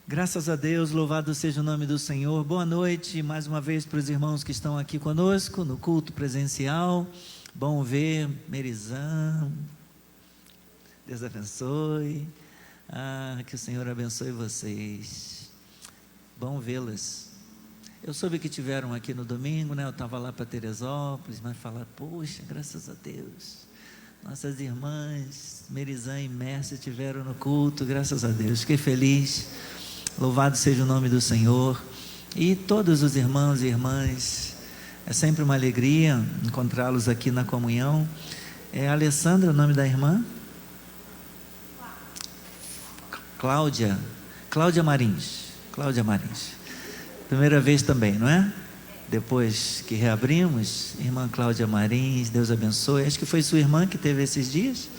Graças a Deus, louvado seja o nome do Senhor. Boa noite mais uma vez para os irmãos que estão aqui conosco no culto presencial. Bom ver Merizão. Deus abençoe. Que o Senhor abençoe vocês. Bom vê-las. Eu soube que tiveram aqui no domingo, né? Eu estava lá para Teresópolis, mas falar, poxa, graças a Deus. Nossas irmãs Merizã e Mércia tiveram no culto, graças a Deus. Fiquei feliz. Louvado seja o nome do Senhor. E todos os irmãos e irmãs, é sempre uma alegria encontrá-los aqui na comunhão. É Alessandra o nome da irmã? Cláudia Marins. Primeira vez também, não é? Depois que reabrimos, irmã Cláudia Marins, Deus abençoe. Acho que foi sua irmã que teve esses dias?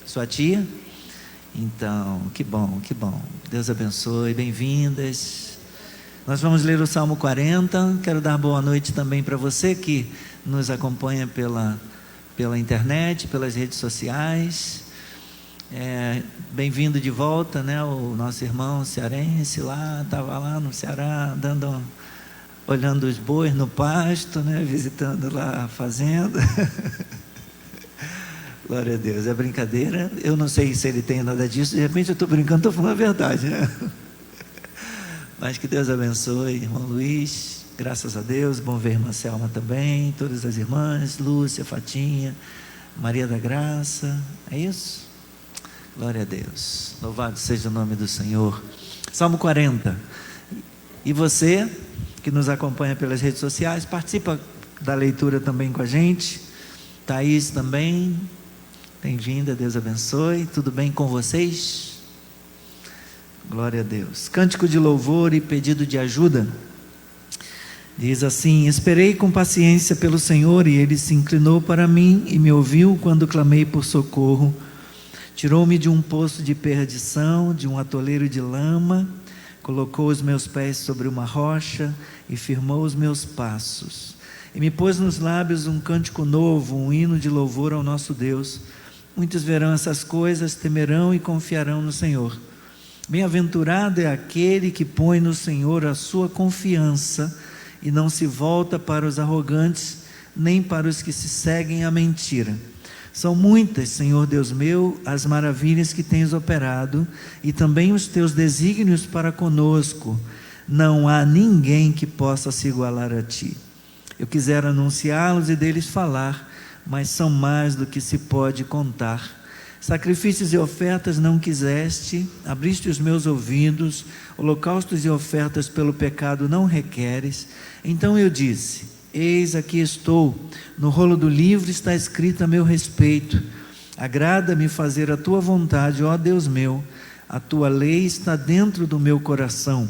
Sua tia? Então, que bom. Deus abençoe, bem-vindas. Nós vamos ler o Salmo 40. Quero dar boa noite também para você que nos acompanha pela internet, pelas redes sociais. Bem-vindo de volta, né? O nosso irmão cearense lá, estava lá no Ceará, olhando os bois no pasto, né? Visitando lá a fazenda. Glória a Deus, é brincadeira. Eu não sei se ele tem nada disso. De repente eu estou brincando, estou falando a verdade, né? Mas que Deus abençoe, irmão Luiz. Graças a Deus. Bom ver a irmã Selma também. Todas as irmãs, Lúcia, Fatinha, Maria da Graça. É isso? Glória a Deus. Louvado seja o nome do Senhor. Salmo 40. E você que nos acompanha pelas redes sociais, participa da leitura também com a gente. Thaís também. Bem-vinda, Deus abençoe. Tudo bem com vocês? Glória a Deus. Cântico de louvor e pedido de ajuda. Diz assim: esperei com paciência pelo Senhor, e Ele se inclinou para mim e me ouviu quando clamei por socorro. Tirou-me de um poço de perdição, de um atoleiro de lama, colocou os meus pés sobre uma rocha e firmou os meus passos. E me pôs nos lábios um cântico novo, um hino de louvor ao nosso Deus. Muitos verão essas coisas, temerão e confiarão no Senhor. Bem-aventurado é aquele que põe no Senhor a sua confiança e não se volta para os arrogantes, nem para os que se seguem à mentira. São muitas, Senhor Deus meu, as maravilhas que tens operado e também os teus desígnios para conosco. Não há ninguém que possa se igualar a ti. Eu quisera anunciá-los e deles falar, mas são mais do que se pode contar. Sacrifícios e ofertas não quiseste, abriste os meus ouvidos, holocaustos e ofertas pelo pecado não requeres. Então eu disse: eis aqui estou, no rolo do livro está escrito a meu respeito. Agrada-me fazer a tua vontade, ó Deus meu, a tua lei está dentro do meu coração.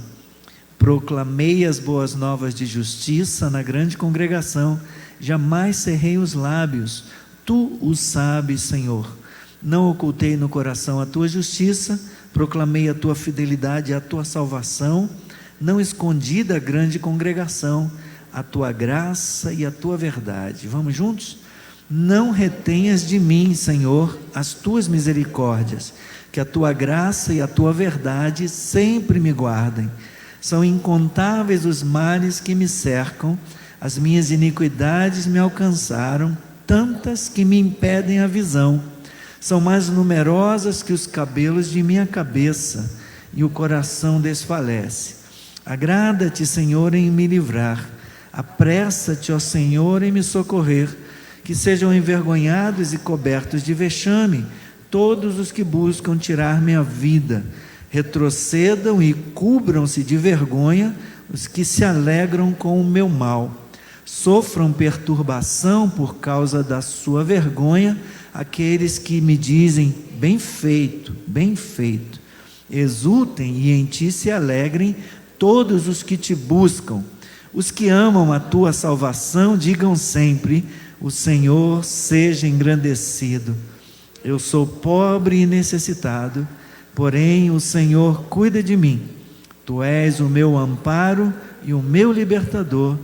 Proclamei as boas novas de justiça na grande congregação, jamais cerrei os lábios, tu o sabes, Senhor. Não ocultei no coração a tua justiça, proclamei a tua fidelidade e a tua salvação, não escondi da grande congregação a tua graça e a tua verdade. Vamos juntos? Não retenhas de mim, Senhor, as tuas misericórdias, que a tua graça e a tua verdade sempre me guardem. São incontáveis os males que me cercam, as minhas iniquidades me alcançaram, tantas que me impedem a visão. São mais numerosas que os cabelos de minha cabeça, e o coração desfalece. Agrada-te, Senhor, em me livrar. Apressa-te, ó Senhor, em me socorrer. Que sejam envergonhados e cobertos de vexame todos os que buscam tirar minha vida. Retrocedam e cubram-se de vergonha os que se alegram com o meu mal. Sofram perturbação por causa da sua vergonha aqueles que me dizem: bem feito, bem feito. Exultem e em ti se alegrem todos os que te buscam. Os que amam a tua salvação digam sempre: o Senhor seja engrandecido. Eu sou pobre e necessitado, porém o Senhor cuida de mim. Tu és o meu amparo e o meu libertador.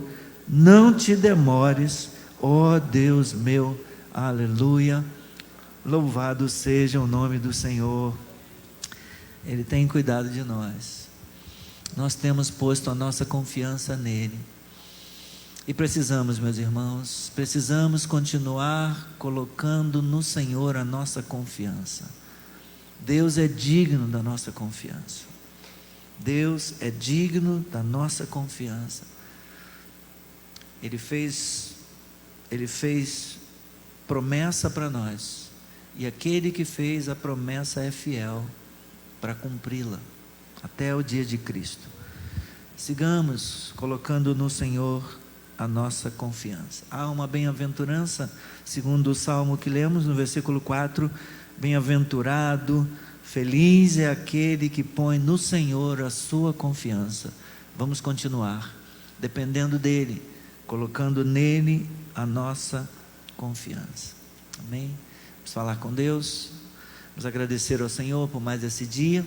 Não te demores, ó Deus meu. Aleluia. Louvado seja o nome do Senhor. Ele tem cuidado de nós. nós temos posto a nossa confiança nele. E precisamos, meus irmãos, precisamos continuar colocando no Senhor a nossa confiança. Deus é digno da nossa confiança. Deus é digno da nossa confiança. Ele fez promessa para nós, e aquele que fez a promessa é fiel para cumpri-la até o dia de Cristo. Sigamos colocando no Senhor a nossa confiança. Há uma bem-aventurança, segundo o Salmo que lemos no versículo 4, bem-aventurado, feliz é aquele que põe no Senhor a sua confiança. Vamos continuar dependendo dele, colocando nele a nossa confiança. Amém? Vamos falar com Deus, vamos agradecer ao Senhor por mais esse dia.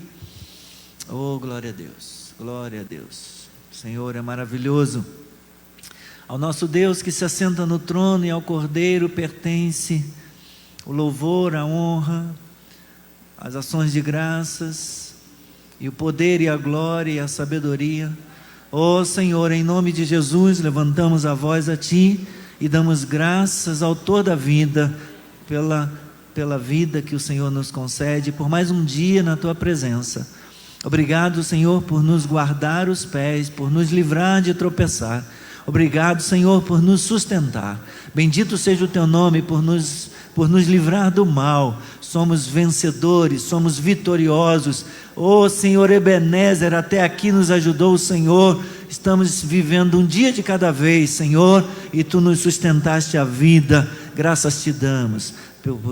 Oh, glória a Deus, glória a Deus. O Senhor é maravilhoso. Ao nosso Deus que se assenta no trono e ao Cordeiro pertence o louvor, a honra, as ações de graças, e o poder e a glória e a sabedoria. Ó Senhor, em nome de Jesus, levantamos a voz a Ti e damos graças ao Autor da vida, pela vida que o Senhor nos concede, por mais um dia na Tua presença. Obrigado, Senhor, por nos guardar os pés, por nos livrar de tropeçar. Obrigado, Senhor, por nos sustentar. Bendito seja o Teu nome por nos livrar do mal. Somos vencedores, somos vitoriosos. Oh Senhor Ebenezer, até aqui nos ajudou o Senhor. Estamos vivendo um dia de cada vez, Senhor, e Tu nos sustentaste a vida. Graças Te damos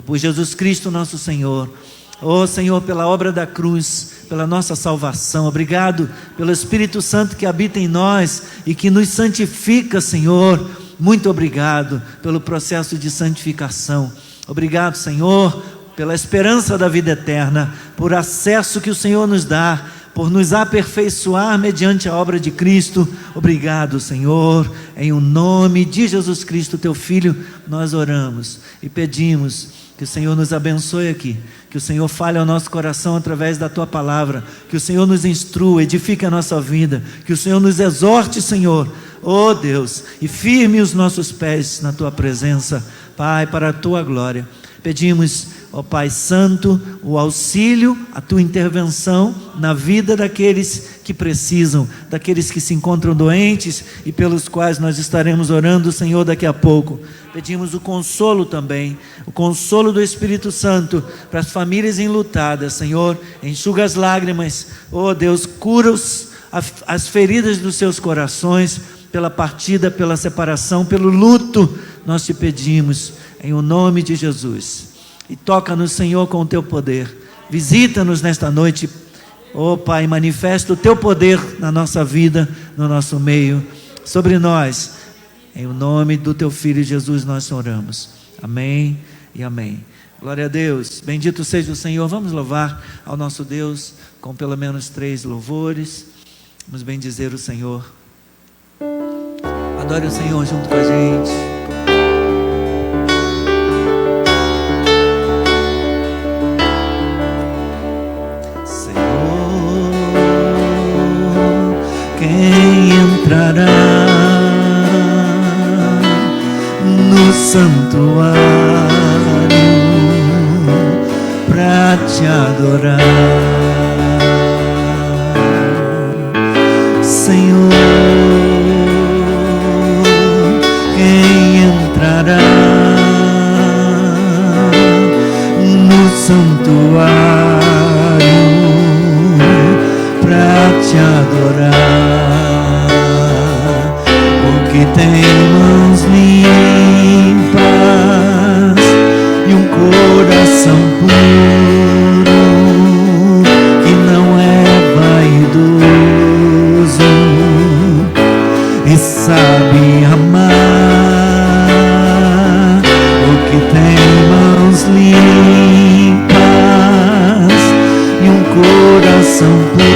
por Jesus Cristo nosso Senhor. Oh Senhor, pela obra da cruz, pela nossa salvação. Obrigado pelo Espírito Santo que habita em nós e que nos santifica, Senhor. Muito obrigado pelo processo de santificação. Obrigado, Senhor, pela esperança da vida eterna, por acesso que o Senhor nos dá, por nos aperfeiçoar mediante a obra de Cristo. Obrigado, Senhor. Em o nome de Jesus Cristo, Teu Filho, nós oramos e pedimos que o Senhor nos abençoe aqui, que o Senhor fale ao nosso coração através da Tua palavra, que o Senhor nos instrua, edifique a nossa vida, que o Senhor nos exorte, Senhor, oh Deus, e firme os nossos pés na Tua presença, Pai, para a Tua glória. Pedimos, ó Pai Santo, o auxílio, a Tua intervenção na vida daqueles que precisam, daqueles que se encontram doentes e pelos quais nós estaremos orando, Senhor, daqui a pouco. Pedimos o consolo também, o consolo do Espírito Santo para as famílias enlutadas, Senhor. Enxuga as lágrimas, oh Deus, cura as feridas dos seus corações pela partida, pela separação, pelo luto. Nós Te pedimos em o nome de Jesus, e toca-nos, Senhor, com o Teu poder. Visita-nos nesta noite, ó Pai, manifesta o Teu poder na nossa vida, no nosso meio, sobre nós. Em o nome do Teu Filho Jesus nós oramos. Amém e amém. Glória a Deus. Bendito seja o Senhor. Vamos louvar ao nosso Deus com pelo menos 3 louvores. Vamos bendizer o Senhor. Adore o Senhor junto com a gente. Quem entrará no santuário para Te adorar, Senhor? Quem entrará no santuário para Te adorar? Que tem mãos limpas e um coração puro, que não é vaidoso e sabe amar. O que tem mãos limpas e um coração puro,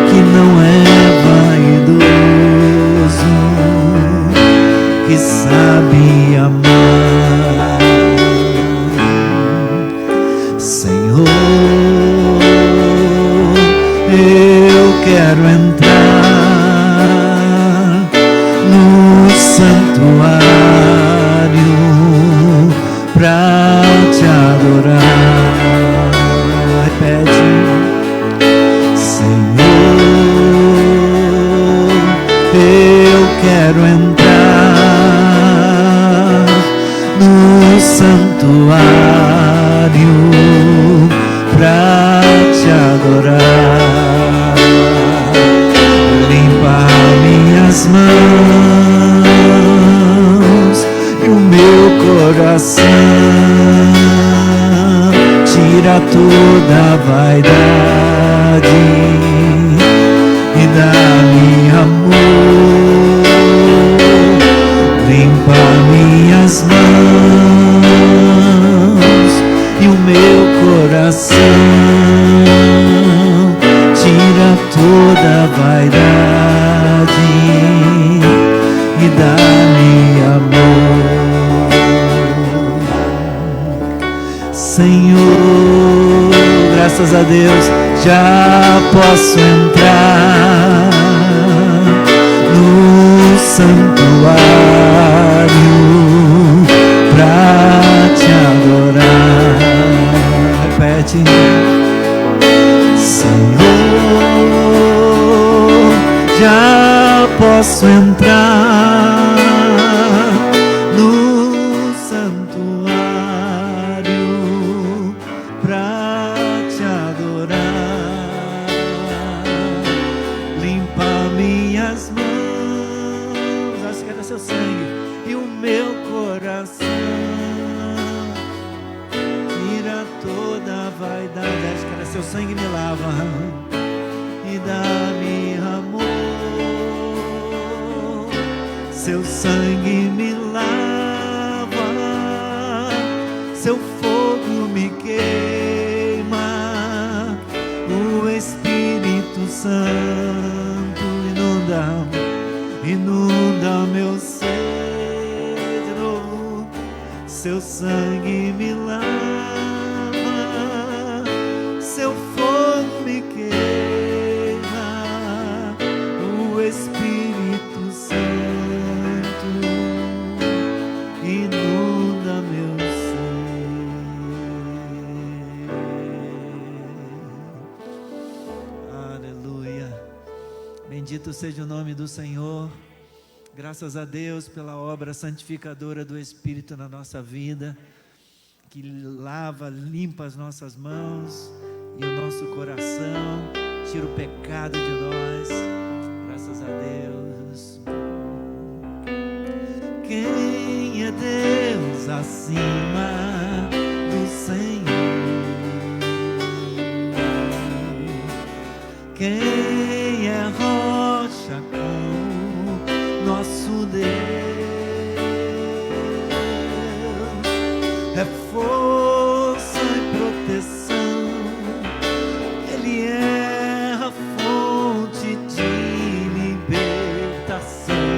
que não é que sabe amar. Senhor, te adorar. Repete: Senhor, eu quero entrar no santuário pra te adorar. Limpa minhas mãos e o meu coração, tira toda a vaidade e dá-me amor. Limpa minhas mãos e o meu coração, tira toda a vaidade e dá-me amor. Senhor, graças a Deus, já posso entrar no santuário pra te adorar. Repete: Senhor, já posso entrar no santuário pra te adorar. Limpa minhas mãos, acho que era seu sangue, e o meu coração, tira toda a vaidade, acho que era seu sangue, me lava e dá-me amor. Seu sangue me lava, seu fogo me queima, o Espírito Santo inunda meu ser de novo. Seu sangue me lava, seu fogo me queima, o Espírito Santo inunda meu ser. Aleluia. Bendito seja o nome do Senhor. Graças a Deus pela obra santificadora do Espírito na nossa vida, que lava, limpa as nossas mãos e o nosso coração, tira o pecado de nós. Graças a Deus. Quem é Deus acima do Senhor? Quem é rocha como nosso Deus? É força e proteção, Ele é a fonte de libertação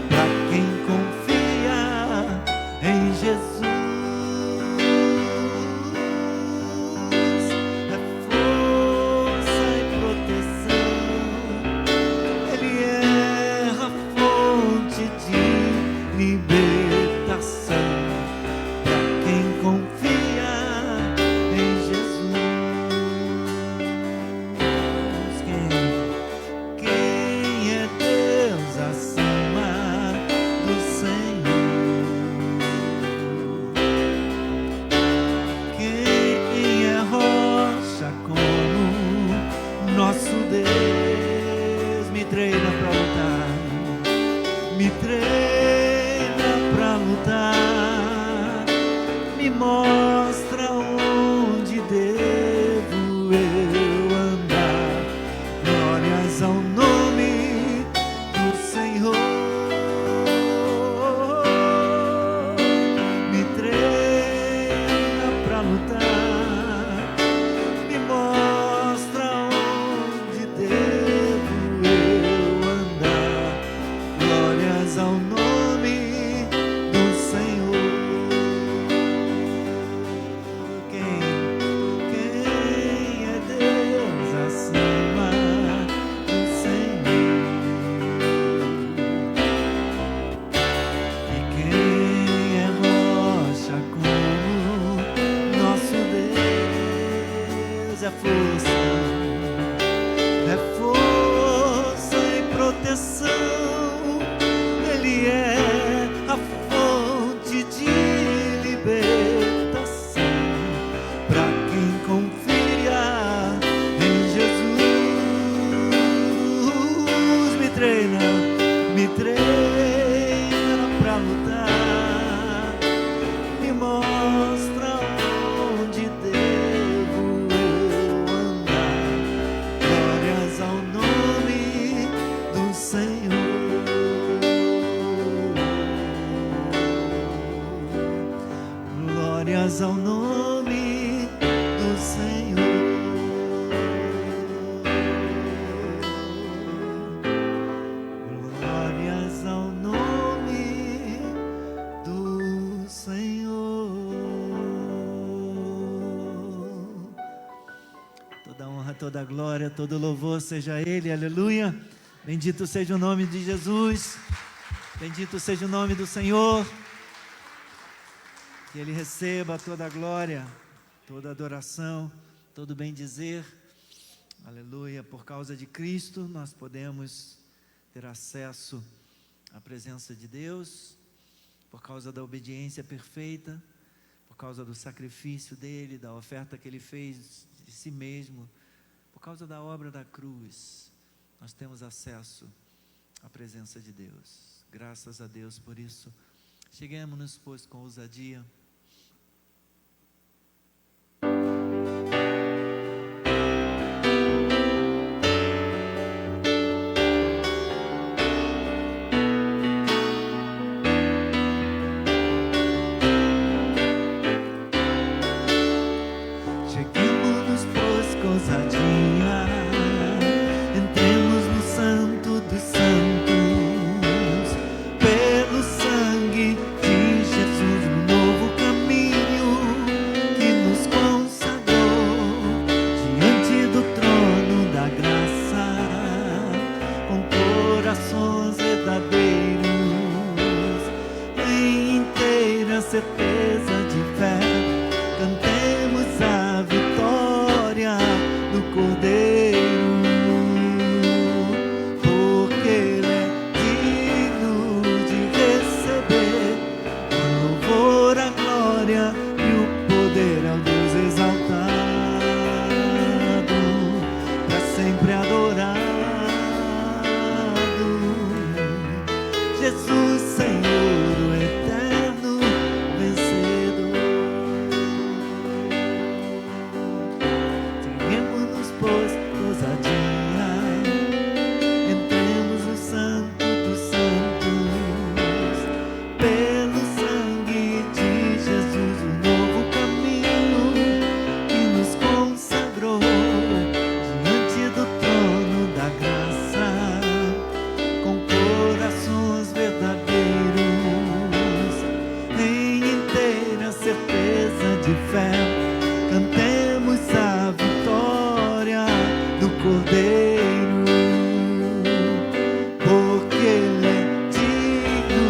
para quem confia em Jesus. É força e proteção, Ele é a fonte de libertação para quem confia em Jesus. Quem é Deus acima do Senhor? Quem é rocha como nosso Deus? Me treina pra lutar, me treina pra lutar, me mostra onde devo eu andar. Glórias ao nome do Senhor. Me treina pra lutar, me mostra onde devo eu andar. Glórias ao nome do Senhor. Quem é força, é força e proteção. Ele é a fonte de libertação para quem confia em Jesus. Me treina para lutar, me mostra onde devo eu andar. Glórias ao nome do Senhor. Glórias ao nome do Senhor. Glórias ao nome do Senhor. Toda honra, toda glória, todo louvor seja a Ele, aleluia. Bendito seja o nome de Jesus, bendito seja o nome do Senhor. Que Ele receba toda a glória, toda a adoração, todo o bem-dizer, aleluia. Por causa de Cristo nós podemos ter acesso à presença de Deus, por causa da obediência perfeita, por causa do sacrifício dEle, da oferta que Ele fez de si mesmo, por causa da obra da cruz, nós temos acesso à presença de Deus. Graças a Deus por isso. Cheguemos-nos, pois, com ousadia. Cheguemos-nos, pois, com ousadia. Entremos no Santo dos Santos, pelo sangue de Jesus, um novo caminho que nos consagrou diante do trono da graça, com corações verdadeiros, em inteira certeza de fé. Cantemos a vitória do Cordeiro, porque Ele é digno de receber o louvor, a glória e o poder ao Deus exaltado, para sempre adorado. Jesus, Senhor, o eterno vencedor. Seguimos-nos, pois, ousadia. Entremos no Santo dos Santos, pelo sangue de Jesus, um novo caminho que nos consagrou diante do trono da graça, com corações verdadeiros, em inteira certeza de fé. Cantemos a vitória do Cordeiro, porque Ele é digno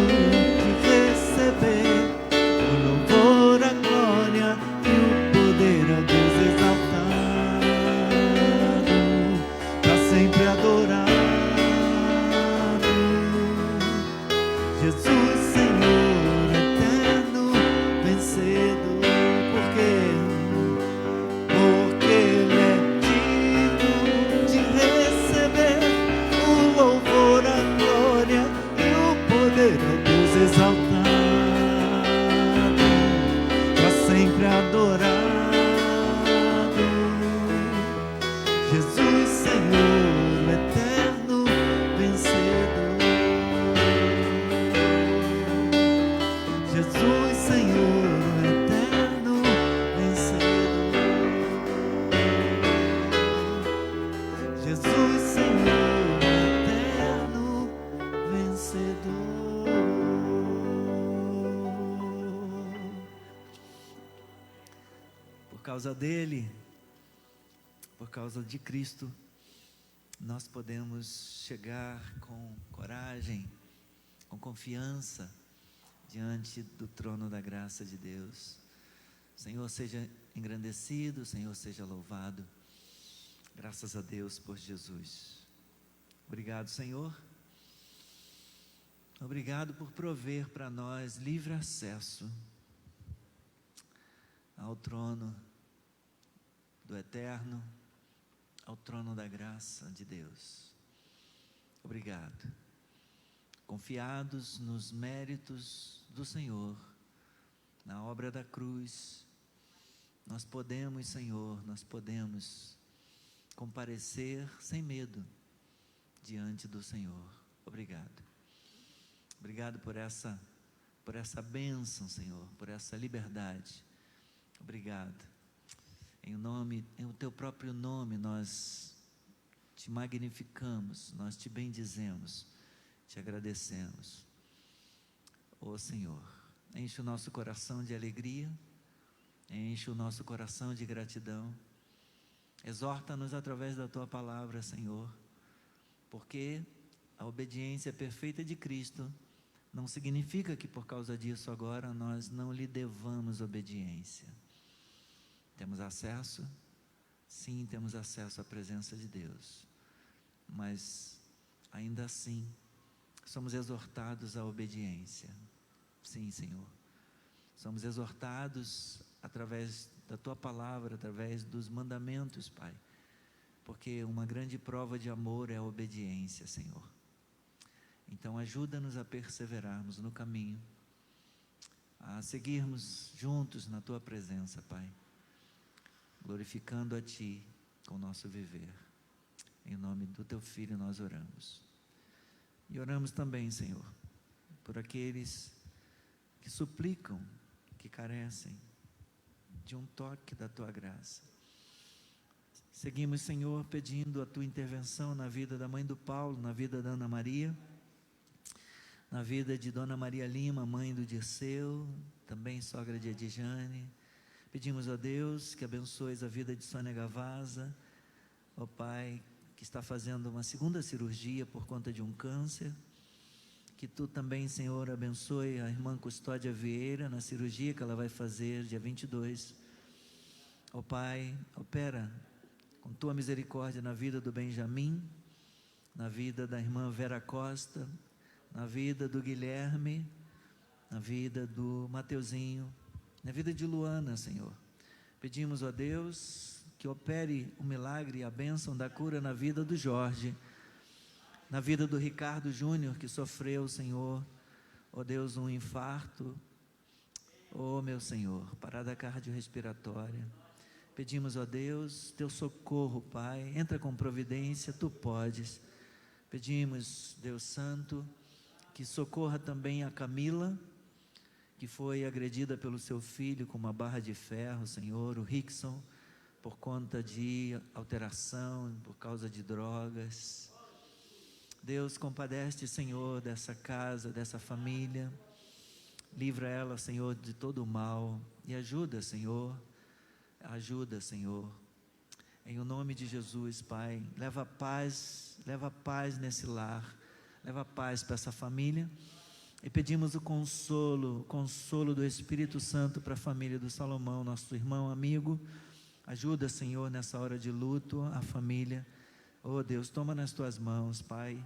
de receber o louvor, a glória e o poder ao Deus exaltado, para sempre adorado. Jesus, Senhor, eterno vencedor, porque Ele é digno de receber o louvor, a glória e o poder ao Deus exaltado, para sempre adorado. Jesus, Senhor, eterno vencedor. Jesus, Senhor, eterno vencedor. Jesus, Senhor, eterno vencedor. Por causa dele, por causa de Cristo, nós podemos chegar com coragem, com confiança, diante do trono da graça de Deus. Senhor seja engrandecido, Senhor seja louvado. Graças a Deus por Jesus. Obrigado, Senhor. Obrigado por prover para nós livre acesso ao trono do Eterno, ao trono da graça de Deus. Obrigado. Confiados nos méritos do Senhor, na obra da cruz, nós podemos, Senhor, comparecer sem medo diante do Senhor. Obrigado. Obrigado por essa bênção, Senhor, por essa liberdade. Obrigado. Em o teu próprio nome nós te magnificamos, nós te bendizemos, te agradecemos. Ó Senhor, enche o nosso coração de alegria, enche o nosso coração de gratidão. Exorta-nos através da tua palavra, Senhor, porque a obediência perfeita de Cristo não significa que por causa disso agora nós não lhe devamos obediência. Temos acesso? Sim, temos acesso à presença de Deus, mas ainda assim somos exortados à obediência. Sim, Senhor, somos exortados através da tua palavra, através dos mandamentos, Pai, porque uma grande prova de amor é a obediência, Senhor. Então ajuda-nos a perseverarmos no caminho, a seguirmos juntos na tua presença, Pai, glorificando a ti com o nosso viver. Em nome do teu Filho nós oramos. E oramos também, Senhor, por aqueles que suplicam, que carecem de um toque da tua graça. Seguimos, Senhor, pedindo a tua intervenção na vida da mãe do Paulo, na vida da Ana Maria, na vida de Dona Maria Lima, mãe do Dirceu, também sogra de Edjane. Pedimos a Deus que abençoes a vida de Sônia Gavaza, ó Pai, que está fazendo uma segunda cirurgia por conta de um câncer. Que tu também, Senhor, abençoe a irmã Custódia Vieira na cirurgia que ela vai fazer dia 22. Ó Pai, opera com tua misericórdia na vida do Benjamin, na vida da irmã Vera Costa, na vida do Guilherme, na vida do Mateuzinho, na vida de Luana, Senhor. Pedimos a Deus que opere o milagre e a bênção da cura na vida do Jorge, na vida do Ricardo Júnior, que sofreu, Senhor, ó Deus, um infarto, ó meu Senhor, parada cardiorrespiratória. Pedimos a Deus teu socorro, Pai, entra com providência, tu podes. Pedimos, Deus Santo, que socorra também a Camila, que foi agredida pelo seu filho com uma barra de ferro, Senhor, o Rickson, por conta de alteração, por causa de drogas. Deus, compadece, Senhor, dessa casa, dessa família, livra ela, Senhor, de todo o mal, e ajuda, Senhor, em o nome de Jesus, Pai, leva paz nesse lar, leva paz para essa família, e pedimos o consolo do Espírito Santo para a família do Salomão, nosso irmão, amigo. Ajuda, Senhor, nessa hora de luto, a família. Oh Deus, toma nas tuas mãos, Pai,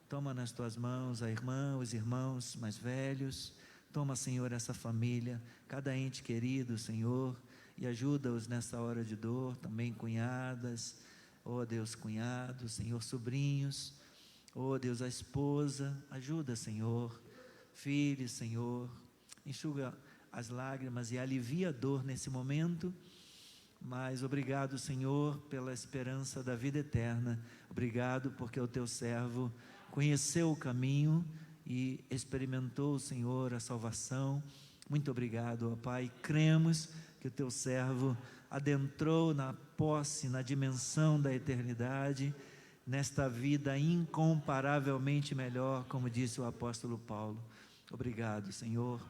toma nas tuas mãos a irmã, os irmãos mais velhos. Toma, Senhor, essa família, cada ente querido, Senhor, e ajuda-os nessa hora de dor, também cunhadas, oh Deus, cunhados, Senhor, sobrinhos, oh Deus, a esposa, ajuda, Senhor, filhos, Senhor, enxuga as lágrimas e alivia a dor nesse momento. Mas obrigado, Senhor, pela esperança da vida eterna. Obrigado porque o teu servo conheceu o caminho e experimentou, Senhor, a salvação. Muito obrigado, ó Pai. Cremos que o teu servo adentrou na posse, na dimensão da eternidade, nesta vida incomparavelmente melhor, como disse o apóstolo Paulo. Obrigado, Senhor,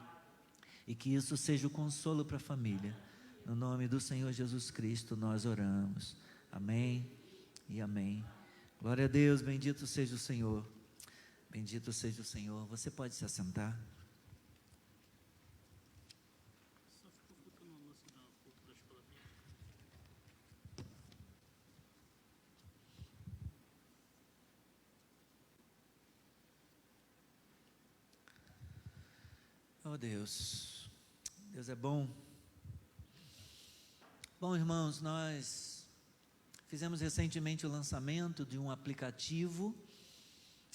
e que isso seja o consolo para a família. No nome do Senhor Jesus Cristo nós oramos. Amém e amém. Glória a Deus, bendito seja o Senhor. Bendito seja o Senhor. Você pode se assentar. Só ficou faltando uma moça da cultura da escola bíblica. Oh Deus, Deus é bom. Bom, irmãos, nós fizemos recentemente o lançamento de um aplicativo.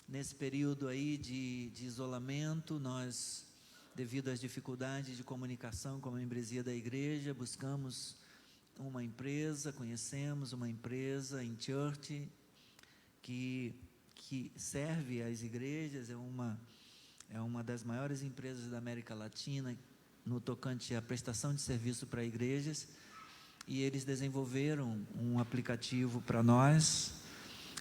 Nesse período aí de isolamento, nós, devido às dificuldades de comunicação com a membresia da igreja, buscamos uma empresa, conhecemos uma empresa em Church que serve às igrejas, é uma das maiores empresas da América Latina no tocante à prestação de serviço para igrejas, e eles desenvolveram um aplicativo para nós,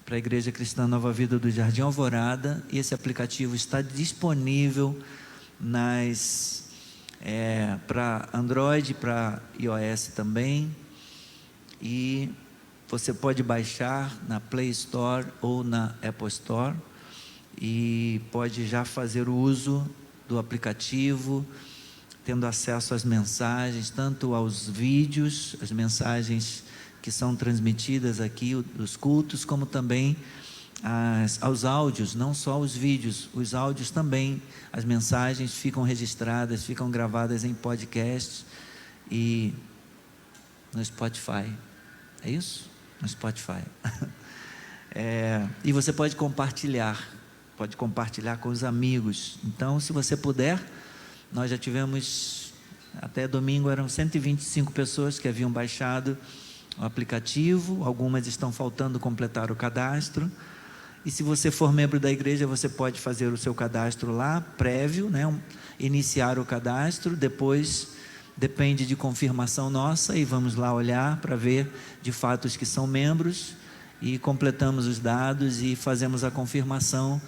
para a Igreja Cristã Nova Vida do Jardim Alvorada. E esse aplicativo está disponível para Android, para iOS também, e você pode baixar na Play Store ou na Apple Store, e pode já fazer o uso do aplicativo, tendo acesso às mensagens, tanto aos vídeos, as mensagens que são transmitidas aqui dos cultos, como também aos áudios, não só os vídeos, os áudios também, as mensagens ficam registradas, ficam gravadas em podcasts e no Spotify, é isso? No Spotify. E você pode compartilhar com os amigos. Então, se você puder, nós já tivemos, até domingo eram 125 pessoas que haviam baixado o aplicativo, algumas estão faltando completar o cadastro, e se você for membro da igreja, você pode fazer o seu cadastro lá, prévio, iniciar o cadastro, depois depende de confirmação nossa, e vamos lá olhar para ver de fato os que são membros, e completamos os dados e fazemos a confirmação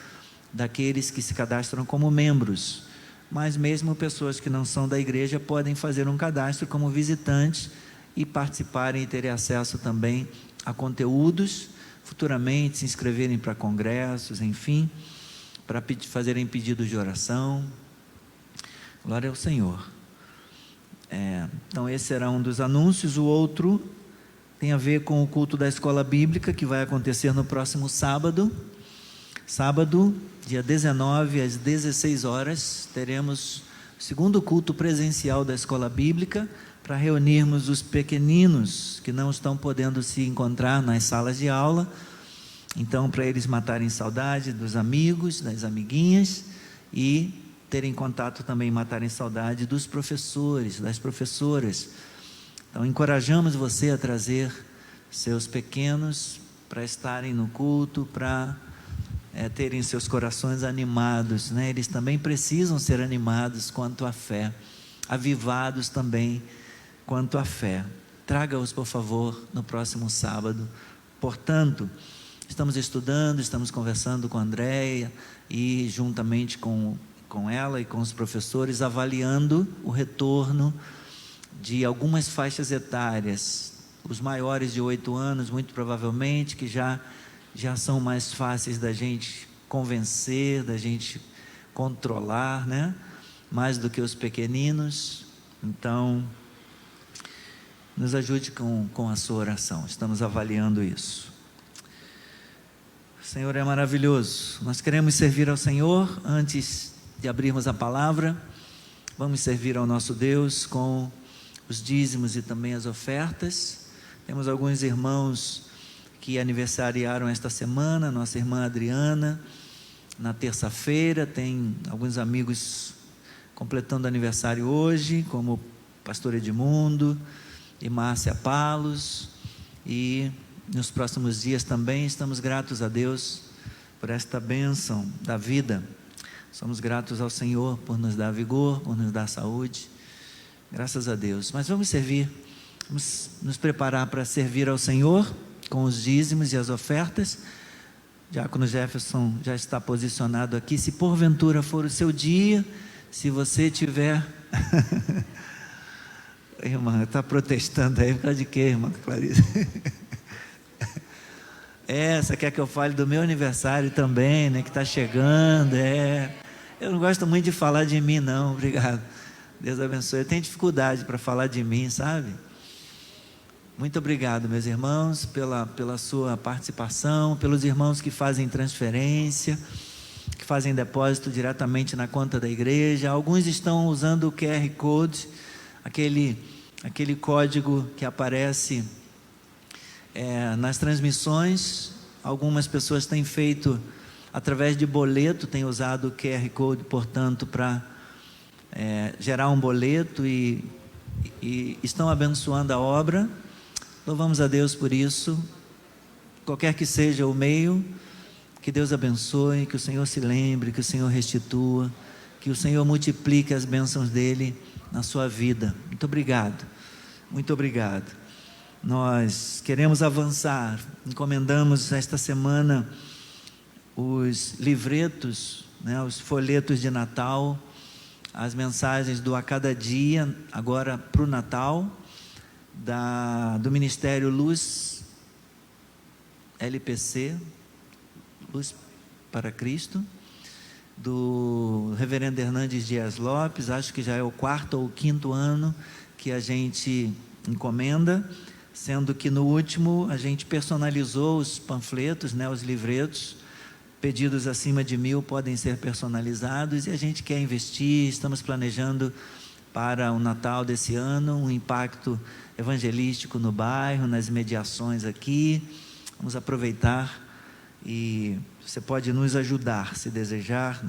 daqueles que se cadastram como membros. Mas mesmo pessoas que não são da igreja podem fazer um cadastro como visitantes e participarem e terem acesso também a conteúdos, futuramente se inscreverem para congressos, enfim, para fazerem pedidos de oração. Glória ao Senhor. Então esse era um dos anúncios. O outro tem a ver com o culto da escola bíblica, que vai acontecer no próximo sábado, dia 19 às 16 horas, teremos o segundo culto presencial da escola bíblica, para reunirmos os pequeninos que não estão podendo se encontrar nas salas de aula. Então, para eles matarem saudade dos amigos, das amiguinhas, e terem contato também, matarem saudade dos professores, das professoras. Então, encorajamos você a trazer seus pequenos para estarem no culto, para terem seus corações animados, Eles também precisam ser animados quanto à fé, avivados também quanto à fé. Traga-os, por favor, no próximo sábado. Portanto, estamos estudando, estamos conversando com a Andréia, e juntamente com ela e com os professores, avaliando o retorno de algumas faixas etárias. Os maiores de 8 anos, muito provavelmente, que já são mais fáceis da gente convencer, da gente controlar, mais do que os pequeninos. Então, nos ajude com a sua oração. Estamos avaliando isso. O Senhor é maravilhoso. Nós queremos servir ao Senhor. Antes de abrirmos a palavra, vamos servir ao nosso Deus com os dízimos e também as ofertas. Temos alguns irmãos que aniversariaram esta semana. Nossa irmã Adriana, na terça-feira. Tem alguns amigos completando aniversário hoje, como o pastor Edmundo e Márcia Palos, e nos próximos dias também. Estamos gratos a Deus por esta bênção da vida. Somos gratos ao Senhor por nos dar vigor, por nos dar saúde. Graças a Deus. Mas vamos servir, vamos nos preparar para servir ao Senhor com os dízimos e as ofertas. Diácono Jefferson já está posicionado aqui. Se porventura for o seu dia, se você tiver irmã, está protestando aí por causa de quê, irmã Clarice? Você quer que eu fale do meu aniversário também, que está chegando? Eu não gosto muito de falar de mim, não. Obrigado, Deus abençoe. Eu tenho dificuldade para falar de mim, sabe? Muito obrigado, meus irmãos, pela sua participação, pelos irmãos que fazem transferência, que fazem depósito diretamente na conta da igreja. Alguns estão usando o QR Code, aquele código que aparece nas transmissões. Algumas pessoas têm feito através de boleto, têm usado o QR Code, portanto, para gerar um boleto e estão abençoando a obra. Louvamos a Deus por isso. Qualquer que seja o meio, que Deus abençoe, que o Senhor se lembre, que o Senhor restitua, que o Senhor multiplique as bênçãos dele na sua vida. Muito obrigado, muito obrigado. Nós queremos avançar, encomendamos esta semana os livretos, os folhetos de Natal, as mensagens do A Cada Dia, agora para o Natal, do Ministério Luz LPC, Luz para Cristo, do Reverendo Hernandes Dias Lopes. Acho que já é o 4º ou 5º ano que a gente encomenda, sendo que no último a gente personalizou os panfletos, os livretos. Pedidos acima de 1.000 podem ser personalizados, e a gente quer investir. Estamos planejando para o Natal desse ano um impacto evangelístico no bairro, nas mediações aqui. Vamos aproveitar, e você pode nos ajudar se desejar,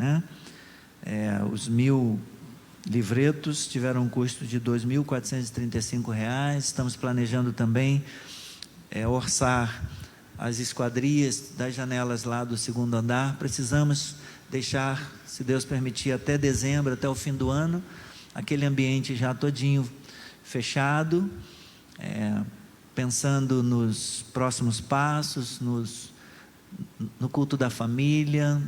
os 1.000 livretos tiveram um custo de R$ 2.435. Estamos planejando também orçar as esquadrias das janelas lá do 2º andar. Precisamos deixar, se Deus permitir, até dezembro, até o fim do ano, aquele ambiente já todinho fechado, pensando nos próximos passos, no culto da família,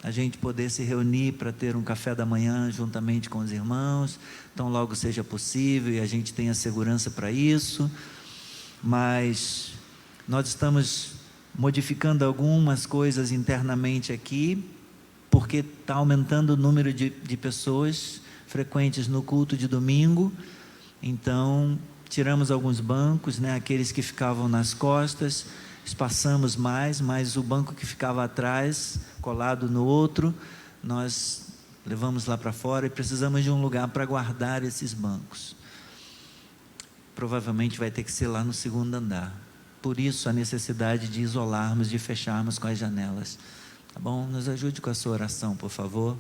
a gente poder se reunir para ter um café da manhã juntamente com os irmãos, então logo seja possível e a gente tenha segurança para isso. Mas nós estamos modificando algumas coisas internamente aqui, porque está aumentando o número de pessoas frequentes no culto de domingo. Então tiramos alguns bancos, aqueles que ficavam nas costas, espaçamos mais, mas o banco que ficava atrás, colado no outro, nós levamos lá para fora, e precisamos de um lugar para guardar esses bancos. Provavelmente vai ter que ser lá no 2º andar. Por isso a necessidade de isolarmos, de fecharmos com as janelas. Tá bom? Nos ajude com a sua oração, por favor.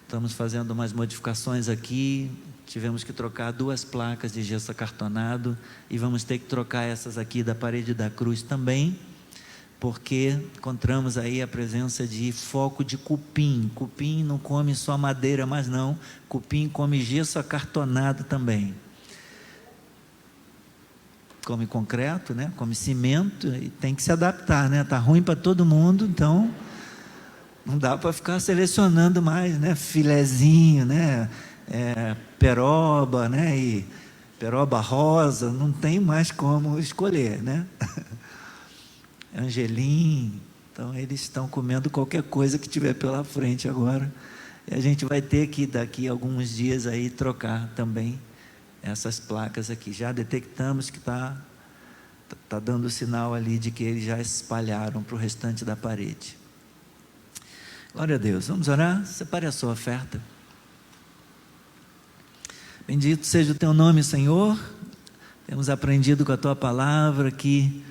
Estamos fazendo umas modificações aqui. Tivemos que trocar 2 placas de gesso acartonado, e vamos ter que trocar essas aqui da parede da cruz também, porque encontramos aí a presença de foco de cupim. Cupim não come só madeira, mas não, cupim come gesso acartonado também. Come concreto, come cimento, e tem que se adaptar, está ruim para todo mundo, então não dá para ficar selecionando mais, filezinho, peroba, e peroba rosa, não tem mais como escolher, Angelim. Então eles estão comendo qualquer coisa que tiver pela frente agora, e a gente vai ter que daqui a alguns dias aí trocar também essas placas aqui. Já detectamos que está dando sinal ali de que eles já espalharam para o restante da parede. Glória a Deus. Vamos orar? Separe a sua oferta. Bendito seja o teu nome, Senhor. Temos aprendido com a tua palavra que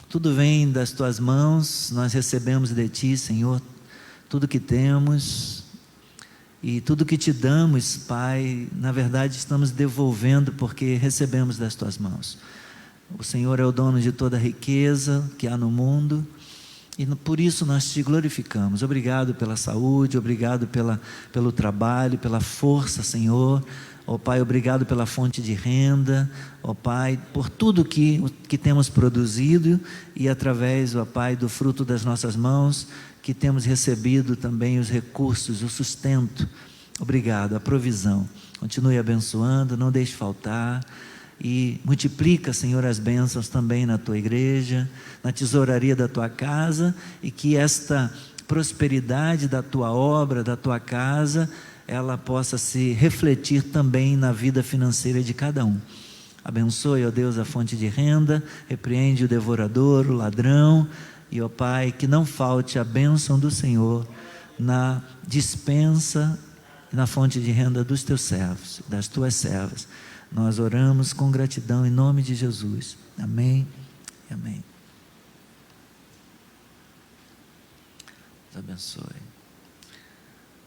tudo vem das tuas mãos. Nós recebemos de ti, Senhor, tudo que temos, e tudo que te damos, Pai, na verdade estamos devolvendo, porque recebemos das tuas mãos. O Senhor é o dono de toda a riqueza que há no mundo, e por isso nós te glorificamos. Obrigado pela saúde, obrigado pelo trabalho, pela força, Senhor. Ó Pai, obrigado pela fonte de renda, ó Pai, por tudo que temos produzido, e através, ó Pai, do fruto das nossas mãos, que temos recebido também os recursos, o sustento. Obrigado, a provisão. Continue abençoando, não deixe faltar, e multiplica, Senhor, as bênçãos também na tua igreja, na tesouraria da tua casa, e que esta prosperidade da tua obra, da tua casa, ela possa se refletir também na vida financeira de cada um. Abençoe, ó Deus, a fonte de renda, repreende o devorador, o ladrão, e ó Pai, que não falte a bênção do Senhor na dispensa e na fonte de renda dos teus servos, das tuas servas. Nós oramos com gratidão em nome de Jesus. Amém e amém. Deus abençoe.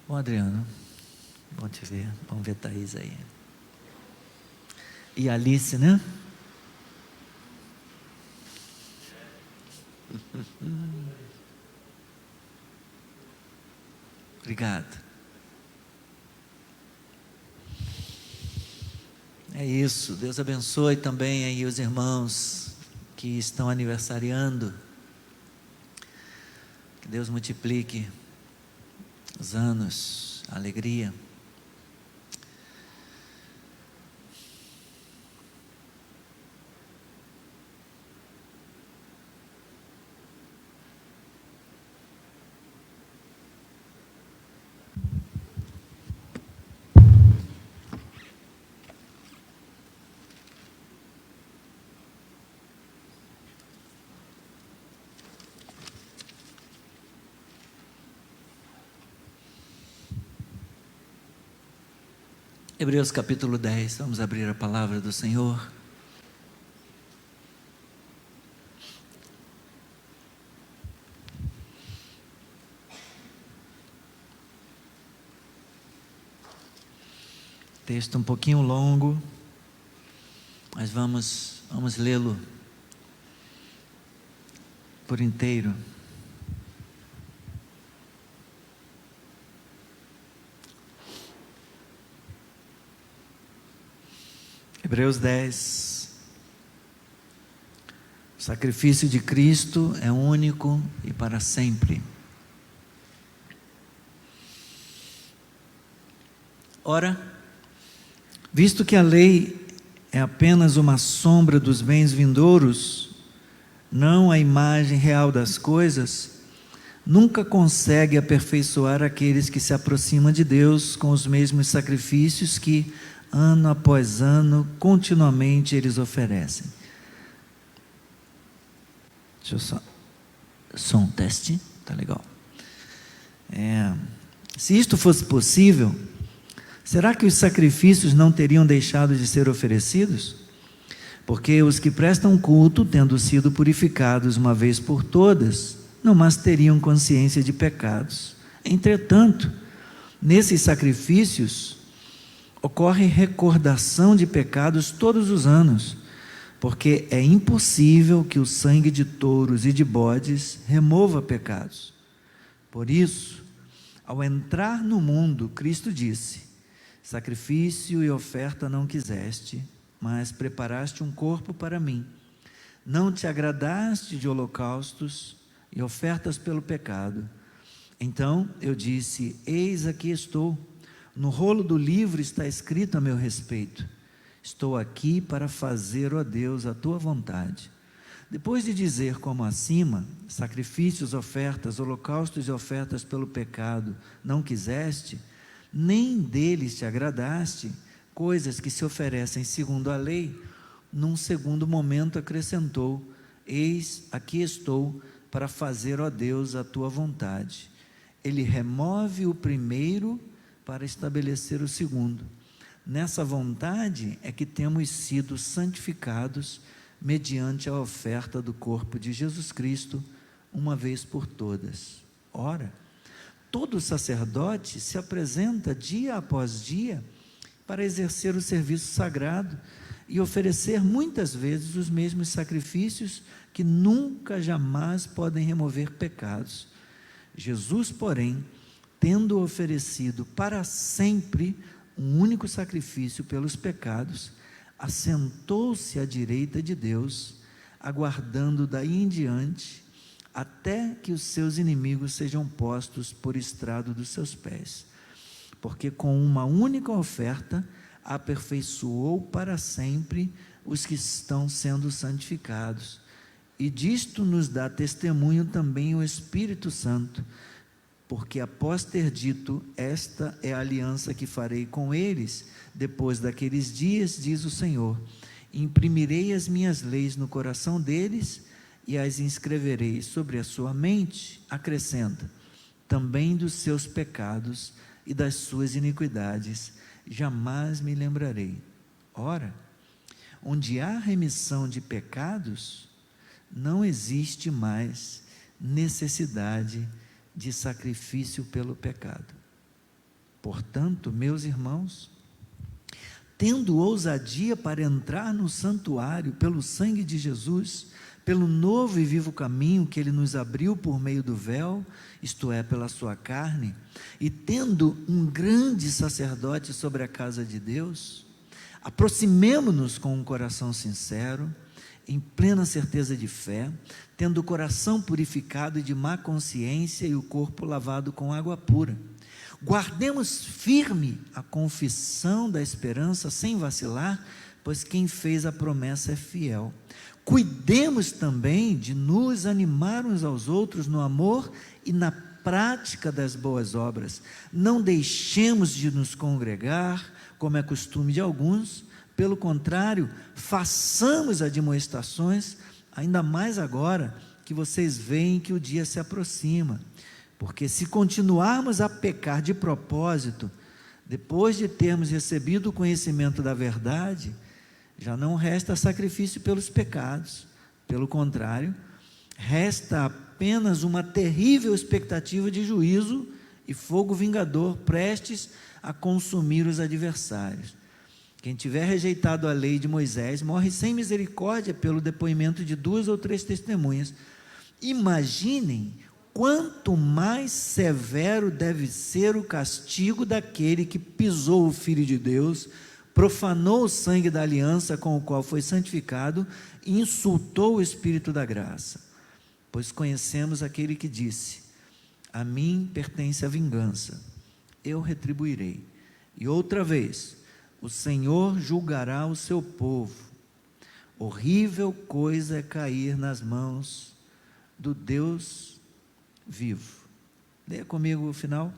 Bom, Adriano, bom te ver. Vamos ver Thaís aí. E Alice, né? Obrigado. É isso. Deus abençoe também aí os irmãos que estão aniversariando. Que Deus multiplique os anos, a alegria. Hebreus capítulo 10, vamos abrir a palavra do Senhor. Texto um pouquinho longo, mas vamos lê-lo por inteiro. Hebreus 10. O sacrifício de Cristo é único e para sempre. Ora, visto que a lei é apenas uma sombra dos bens vindouros, não a imagem real das coisas, nunca consegue aperfeiçoar aqueles que se aproximam de Deus com os mesmos sacrifícios que, ano após ano, continuamente eles oferecem. Deixa eu só... Som, teste, tá legal. Se isto fosse possível, será que os sacrifícios não teriam deixado de ser oferecidos? Porque os que prestam culto, tendo sido purificados uma vez por todas, não mais teriam consciência de pecados. Entretanto, nesses sacrifícios, ocorre recordação de pecados todos os anos, porque é impossível que o sangue de touros e de bodes remova pecados. Por isso, ao entrar no mundo, Cristo disse: sacrifício e oferta não quiseste, mas preparaste um corpo para mim. Não te agradaste de holocaustos e ofertas pelo pecado. Então eu disse: eis aqui estou. No rolo do livro está escrito a meu respeito: estou aqui para fazer, ó Deus, a tua vontade. Depois de dizer como acima, sacrifícios, ofertas, holocaustos e ofertas pelo pecado não quiseste, nem deles te agradaste, coisas que se oferecem segundo a lei, num segundo momento acrescentou: eis aqui estou para fazer, ó Deus, a tua vontade. Ele remove o primeiro para estabelecer o segundo. Nessa vontade é que temos sido santificados mediante a oferta do corpo de Jesus Cristo, uma vez por todas. Ora, todo sacerdote se apresenta dia após dia para exercer o serviço sagrado e oferecer muitas vezes os mesmos sacrifícios que nunca jamais podem remover pecados. Jesus, porém, tendo oferecido para sempre um único sacrifício pelos pecados, assentou-se à direita de Deus, aguardando daí em diante, até que os seus inimigos sejam postos por estrado dos seus pés. Porque com uma única oferta, aperfeiçoou para sempre os que estão sendo santificados. E disto nos dá testemunho também o Espírito Santo, porque após ter dito: esta é a aliança que farei com eles, depois daqueles dias, diz o Senhor, imprimirei as minhas leis no coração deles, e as inscreverei sobre a sua mente, acrescenta: também dos seus pecados e das suas iniquidades jamais me lembrarei. Ora, onde há remissão de pecados, não existe mais necessidade de sacrifício pelo pecado. Portanto, meus irmãos, tendo ousadia para entrar no santuário pelo sangue de Jesus, pelo novo e vivo caminho que Ele nos abriu por meio do véu, isto é, pela sua carne, e tendo um grande sacerdote sobre a casa de Deus, aproximemo-nos com um coração sincero, em plena certeza de fé, tendo o coração purificado de má consciência e o corpo lavado com água pura. Guardemos firme a confissão da esperança sem vacilar, pois quem fez a promessa é fiel. Cuidemos também de nos animar uns aos outros no amor e na prática das boas obras. Não deixemos de nos congregar, como é costume de alguns. Pelo contrário, façamos admoestações, ainda mais agora que vocês veem que o dia se aproxima. Porque se continuarmos a pecar de propósito, depois de termos recebido o conhecimento da verdade, já não resta sacrifício pelos pecados. Pelo contrário, resta apenas uma terrível expectativa de juízo e fogo vingador prestes a consumir os adversários. Quem tiver rejeitado a lei de Moisés morre sem misericórdia pelo depoimento de 2 ou 3 testemunhas. Imaginem quanto mais severo deve ser o castigo daquele que pisou o Filho de Deus, profanou o sangue da aliança com o qual foi santificado e insultou o Espírito da graça. Pois conhecemos aquele que disse: a mim pertence a vingança, eu retribuirei. E outra vez, o Senhor julgará o seu povo. Horrível coisa é cair nas mãos do Deus vivo. Leia comigo o final.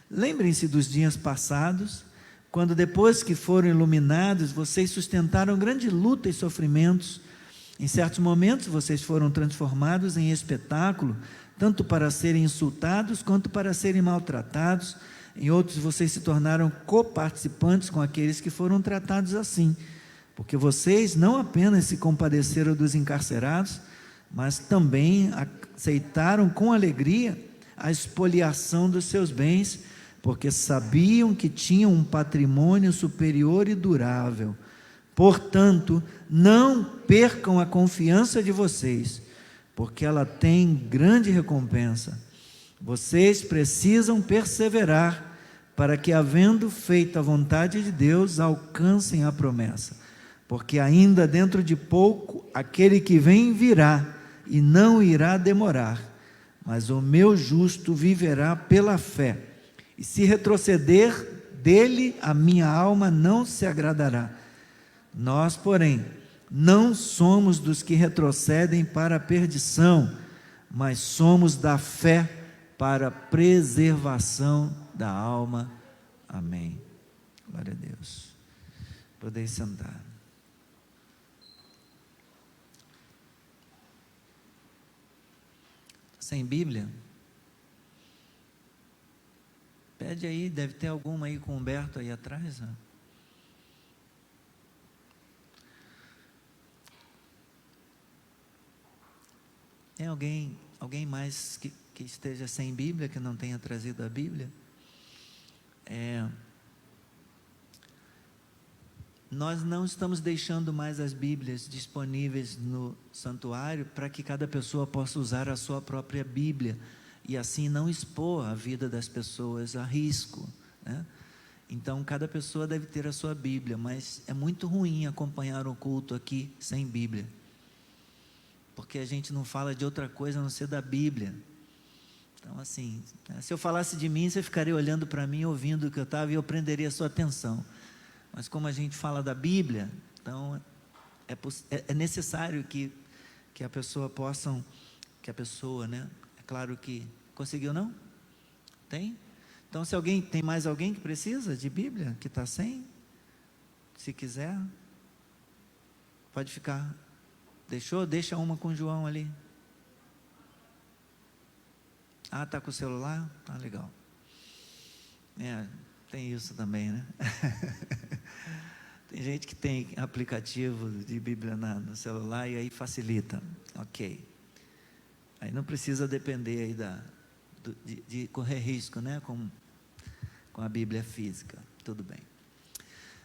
Lembrem-se dos dias passados, quando depois que foram iluminados, vocês sustentaram grande luta e sofrimentos. Em certos momentos vocês foram transformados em espetáculo, tanto para serem insultados quanto para serem maltratados. Em outros vocês se tornaram coparticipantes com aqueles que foram tratados assim, porque vocês não apenas se compadeceram dos encarcerados, mas também aceitaram com alegria a expoliação dos seus bens, porque sabiam que tinham um patrimônio superior e durável. Portanto, não percam a confiança de vocês, porque ela tem grande recompensa. Vocês precisam perseverar, para que, havendo feito a vontade de Deus, alcancem a promessa. Porque ainda dentro de pouco, aquele que vem virá, e não irá demorar, mas o meu justo viverá pela fé, e se retroceder, dele a minha alma não se agradará. Nós, porém, não somos dos que retrocedem para a perdição, mas somos da fé para a preservação da alma. Amém. Glória a Deus. Podeis sentar. Sem Bíblia? Pede aí, deve ter alguma aí com o Humberto aí atrás. Ó. Tem alguém mais que esteja sem Bíblia, que não tenha trazido a Bíblia? Nós não estamos deixando mais as Bíblias disponíveis no santuário para que cada pessoa possa usar a sua própria Bíblia e assim não expor a vida das pessoas a risco, né? Então cada pessoa deve ter a sua Bíblia, mas é muito ruim acompanhar o culto aqui sem Bíblia, porque a gente não fala de outra coisa a não ser da Bíblia. Então assim, se eu falasse de mim, você ficaria olhando para mim, ouvindo o que eu estava, e eu prenderia a sua atenção. Mas como a gente fala da Bíblia, então é necessário que a pessoa possa, né? É claro que, conseguiu não? Tem? Então se alguém, tem mais alguém que precisa de Bíblia, que está sem? Se quiser, pode ficar. Deixa uma com o João ali. Ah, está com o celular? Ah, legal. Tem isso também, né? Tem gente que tem aplicativo de Bíblia no celular e aí facilita. Ok. Aí não precisa depender aí de correr risco, né? Com a Bíblia física. Tudo bem.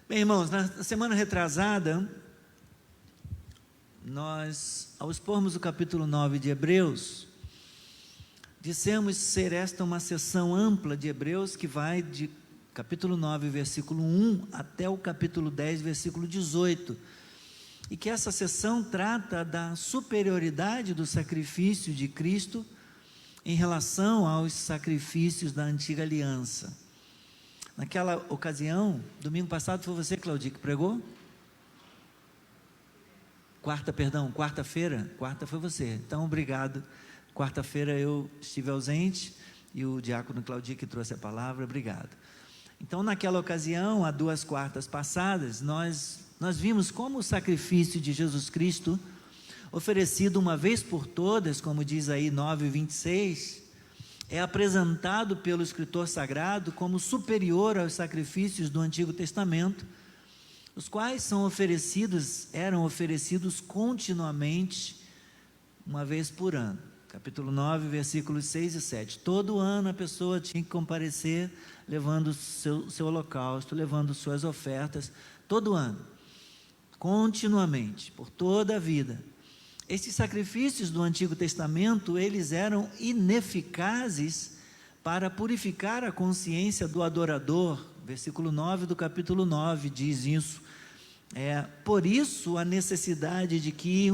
Bem, irmãos, na semana retrasada, nós, ao expormos o capítulo 9 de Hebreus, dissemos ser esta uma sessão ampla de Hebreus que vai de capítulo 9, versículo 1 até o capítulo 10, versículo 18, e que essa sessão trata da superioridade do sacrifício de Cristo em relação aos sacrifícios da antiga aliança. Naquela ocasião, domingo passado foi você, Claudio, que pregou? Quarta-feira foi você, então obrigado. Quarta-feira eu estive ausente e o diácono Claudio que trouxe a palavra, obrigado. Então naquela ocasião, há 2 quartas passadas, nós vimos como o sacrifício de Jesus Cristo, oferecido uma vez por todas, como diz aí 9:26, é apresentado pelo escritor sagrado como superior aos sacrifícios do Antigo Testamento, os quais eram oferecidos continuamente, uma vez por ano. Capítulo 9, versículos 6 e 7. Todo ano a pessoa tinha que comparecer, levando seu holocausto, levando suas ofertas, todo ano, continuamente, por toda a vida. Esses sacrifícios do Antigo Testamento, eles eram ineficazes para purificar a consciência do adorador. Versículo 9 do capítulo 9 diz isso. Por isso a necessidade de que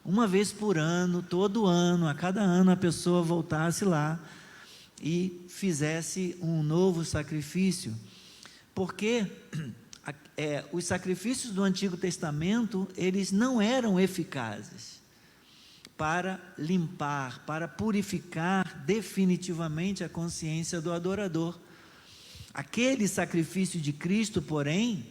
uma vez por ano, todo ano, a cada ano a pessoa voltasse lá e fizesse um novo sacrifício, porque os sacrifícios do Antigo Testamento, eles não eram eficazes para limpar, para purificar definitivamente a consciência do adorador. Aquele sacrifício de Cristo, porém,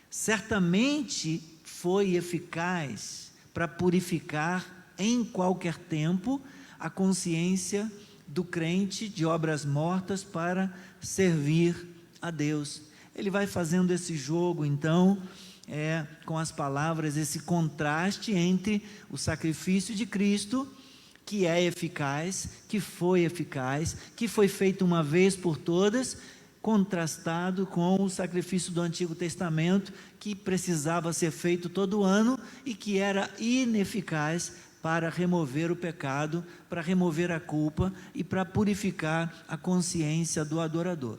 certamente foi eficaz para purificar em qualquer tempo a consciência do crente de obras mortas para servir a Deus. Ele vai fazendo esse jogo então, com as palavras, esse contraste entre o sacrifício de Cristo, que é eficaz, que foi feito uma vez por todas, contrastado com o sacrifício do Antigo Testamento, que precisava ser feito todo ano e que era ineficaz para remover o pecado, para remover a culpa e para purificar a consciência do adorador.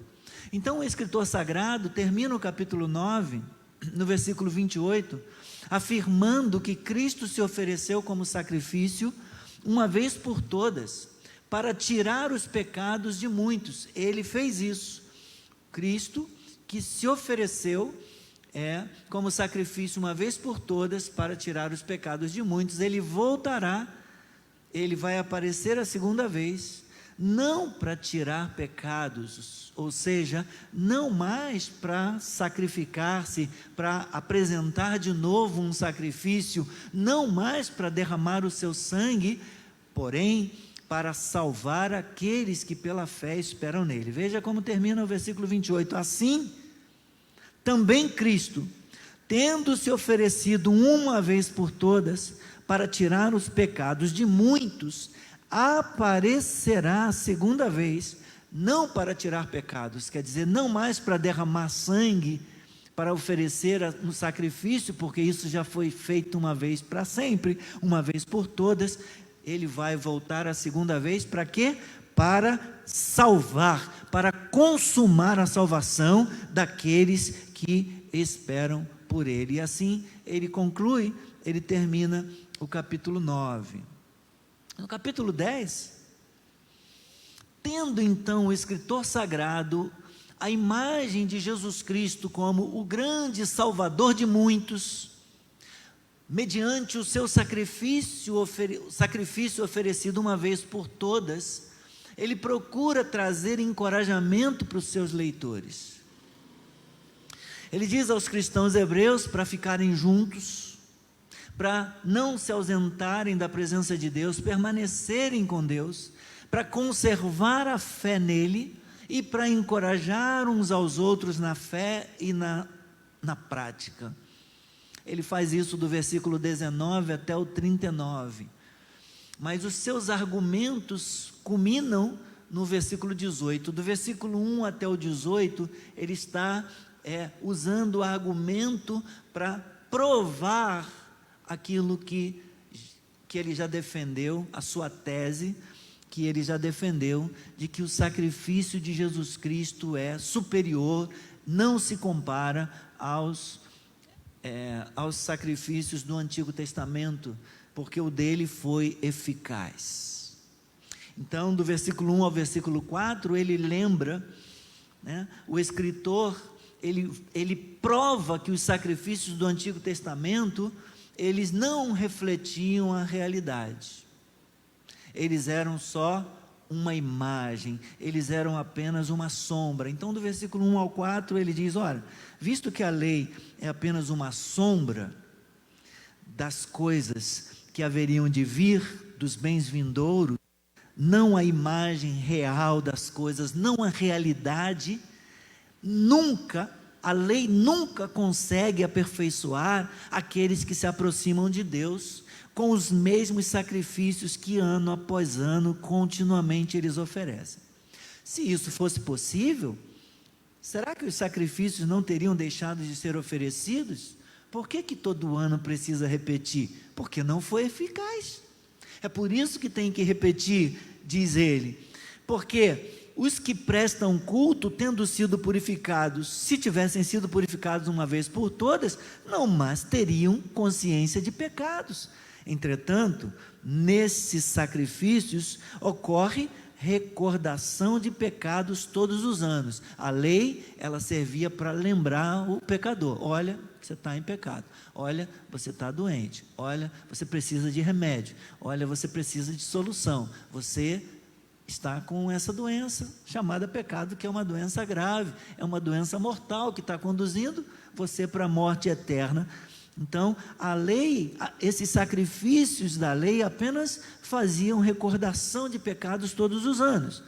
Então o escritor sagrado termina o capítulo 9, no versículo 28, afirmando que Cristo se ofereceu como sacrifício, uma vez por todas, para tirar os pecados de muitos. Ele fez isso. Cristo, que se ofereceu como sacrifício uma vez por todas para tirar os pecados de muitos, ele voltará, ele vai aparecer a segunda vez, não para tirar pecados, ou seja, não mais para sacrificar-se, para apresentar de novo um sacrifício, não mais para derramar o seu sangue, porém para salvar aqueles que pela fé esperam nele. Veja como termina o versículo 28. Assim, também Cristo, tendo se oferecido uma vez por todas, para tirar os pecados de muitos, aparecerá a segunda vez, não para tirar pecados, quer dizer, não mais para derramar sangue, para oferecer um sacrifício, porque isso já foi feito uma vez para sempre, uma vez por todas. Ele vai voltar a segunda vez para quê? Para salvar, para consumar a salvação daqueles que esperam por ele. E assim ele conclui, ele termina o capítulo 9. No capítulo 10, tendo então o escritor sagrado a imagem de Jesus Cristo como o grande salvador de muitos, mediante o seu sacrifício oferecido uma vez por todas, ele procura trazer encorajamento para os seus leitores. Ele diz aos cristãos hebreus para ficarem juntos, para não se ausentarem da presença de Deus, permanecerem com Deus, para conservar a fé nele e para encorajar uns aos outros na fé e na prática. Ele faz isso do versículo 19 até o 39. Mas os seus argumentos culminam no versículo 18. Do versículo 1 até o 18, ele está usando o argumento para provar aquilo que ele já defendeu, a sua tese, que ele já defendeu, de que o sacrifício de Jesus Cristo é superior, não se compara aos sacrifícios do Antigo Testamento, porque o dele foi eficaz. Então, do versículo 1 ao versículo 4, ele lembra, o escritor, ele prova que os sacrifícios do Antigo Testamento, eles não refletiam a realidade, eles eram só uma imagem, eles eram apenas uma sombra. Então, do versículo 1 ao 4, ele diz: olha, visto que a lei é apenas uma sombra das coisas que haveriam de vir, dos bens vindouros, não a imagem real das coisas, não a realidade, a lei nunca consegue aperfeiçoar aqueles que se aproximam de Deus com os mesmos sacrifícios que ano após ano continuamente eles oferecem. Se isso fosse possível, será que os sacrifícios não teriam deixado de ser oferecidos? Por que todo ano precisa repetir? Porque não foi eficaz. É por isso que tem que repetir, diz ele, porque os que prestam culto, tendo sido purificados, se tivessem sido purificados uma vez por todas, não mais teriam consciência de pecados. Entretanto, nesses sacrifícios ocorre recordação de pecados todos os anos. A lei, ela servia para lembrar o pecador: olha, você está em pecado, olha, você está doente, olha, você precisa de remédio, olha, você precisa de solução, você está com essa doença chamada pecado, que é uma doença grave, é uma doença mortal que está conduzindo você para a morte eterna. Então, a lei, esses sacrifícios da lei apenas faziam recordação de pecados todos os anos.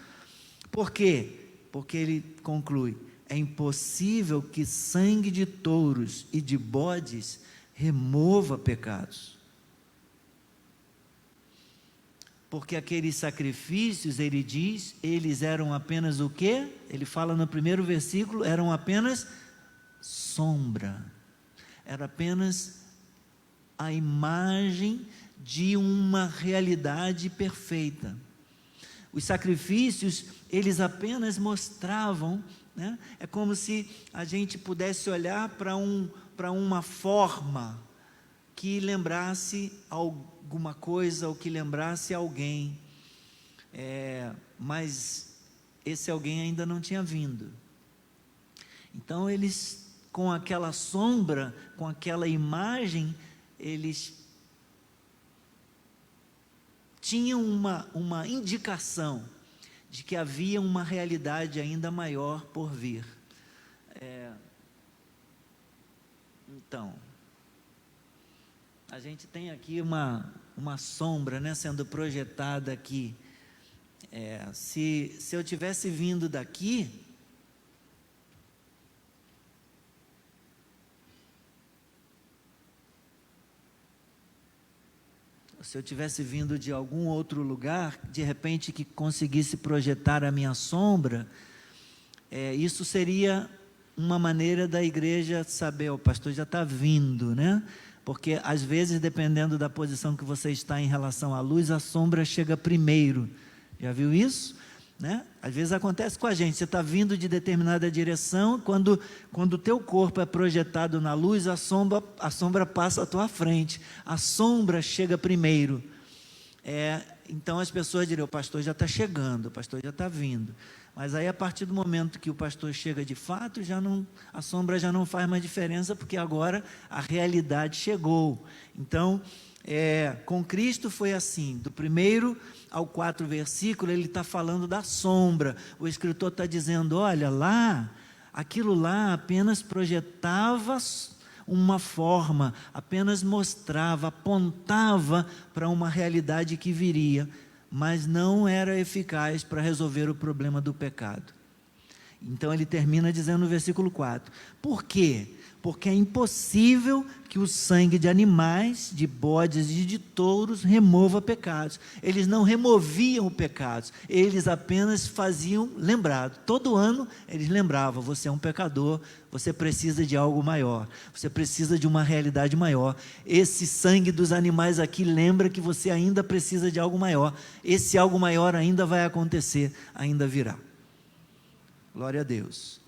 Por quê? Porque ele conclui: é impossível que sangue de touros e de bodes remova pecados. Porque aqueles sacrifícios, ele diz, eles eram apenas o quê? Ele fala no primeiro versículo, eram apenas sombra. Era apenas a imagem de uma realidade perfeita. Os sacrifícios, eles apenas mostravam, é como se a gente pudesse olhar para uma forma que lembrasse alguma coisa, ou que lembrasse alguém, mas esse alguém ainda não tinha vindo. Então eles, com aquela sombra, com aquela imagem, eles tinham uma indicação de que havia uma realidade ainda maior por vir. Então, a gente tem aqui uma sombra, sendo projetada aqui. Se eu tivesse vindo daqui, se eu tivesse vindo de algum outro lugar, de repente que conseguisse projetar a minha sombra, isso seria uma maneira da igreja saber: o pastor já está vindo, Porque às vezes, dependendo da posição que você está em relação à luz, a sombra chega primeiro. Já viu isso? Às vezes acontece com a gente: você está vindo de determinada direção, quando o teu corpo é projetado na luz, a sombra passa à tua frente, a sombra chega primeiro. Então as pessoas diriam: o pastor já está chegando, o pastor já está vindo. Mas aí, a partir do momento que o pastor chega de fato, a sombra já não faz mais diferença, porque agora a realidade chegou. Então, com Cristo foi assim, do 1 ao 4 versículo, ele está falando da sombra. O escritor está dizendo: olha, aquilo lá apenas projetava uma forma, apenas mostrava, apontava para uma realidade que viria. mas não era eficaz para resolver o problema do pecado. Então ele termina dizendo no versículo 4, por quê? Porque é impossível que o sangue de animais, de bodes e de touros remova pecados. Eles não removiam os pecados, eles apenas faziam lembrado. Todo ano eles lembravam, você é um pecador, você precisa de algo maior, você precisa de uma realidade maior. Esse sangue dos animais aqui lembra que você ainda precisa de algo maior. Esse algo maior ainda vai acontecer, ainda virá. Glória a Deus.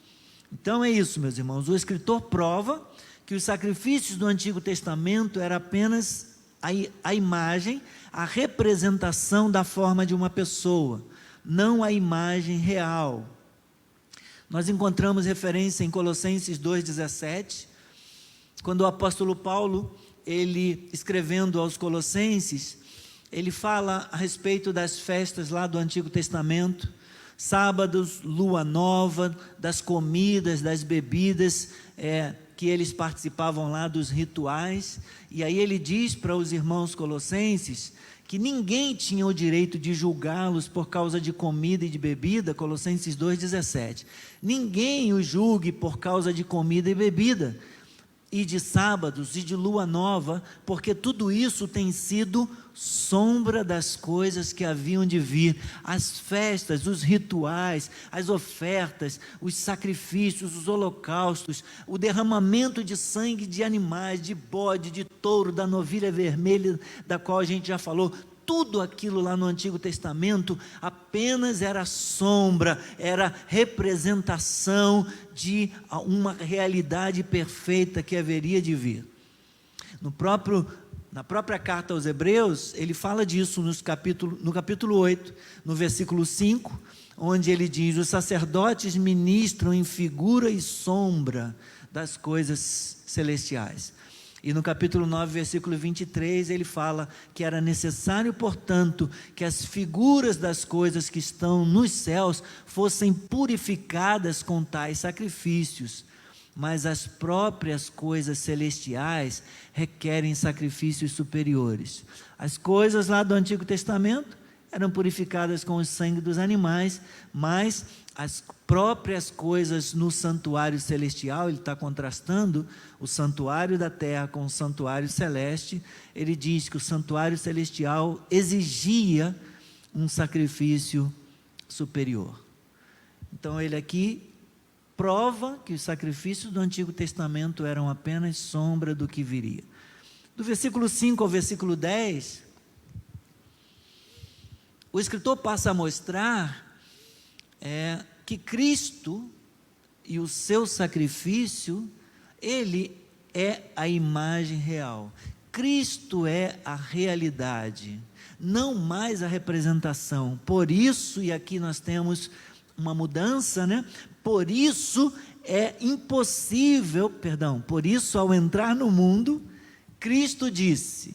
Então é isso, meus irmãos, o escritor prova que os sacrifícios do Antigo Testamento eram apenas a imagem, a representação da forma de uma pessoa, não a imagem real. Nós encontramos referência em Colossenses 2,17, quando o apóstolo Paulo, ele escrevendo aos Colossenses, ele fala a respeito das festas lá do Antigo Testamento, sábados, lua nova, das comidas, das bebidas, que eles participavam lá dos rituais, e aí ele diz para os irmãos colossenses, que ninguém tinha o direito de julgá-los por causa de comida e de bebida, Colossenses 2,17, ninguém os julgue por causa de comida e bebida, e de sábados e de lua nova, porque tudo isso tem sido sombra das coisas que haviam de vir. As festas, os rituais, as ofertas, os sacrifícios, os holocaustos, o derramamento de sangue de animais, de bode, de touro, da novilha vermelha, da qual a gente já falou, tudo aquilo lá no Antigo Testamento apenas era sombra, era representação de uma realidade perfeita que haveria de vir. Na própria carta aos Hebreus, ele fala disso no capítulo 8, no versículo 5, onde ele diz, os sacerdotes ministram em figura e sombra das coisas celestiais. E no capítulo 9, versículo 23, ele fala que era necessário, portanto, que as figuras das coisas que estão nos céus fossem purificadas com tais sacrifícios, mas as próprias coisas celestiais requerem sacrifícios superiores. As coisas lá do Antigo Testamento eram purificadas com o sangue dos animais, mas as próprias coisas no santuário celestial, ele está contrastando o santuário da terra com o santuário celeste. Ele diz que o santuário celestial exigia um sacrifício superior. Então ele aqui prova que os sacrifícios do Antigo Testamento eram apenas sombra do que viria. Do versículo 5 ao versículo 10, o escritor passa a mostrar que Cristo e o seu sacrifício, ele é a imagem real. Cristo é a realidade, não mais a representação. Por isso, e aqui nós temos uma mudança, por isso é impossível, por isso ao entrar no mundo, Cristo disse,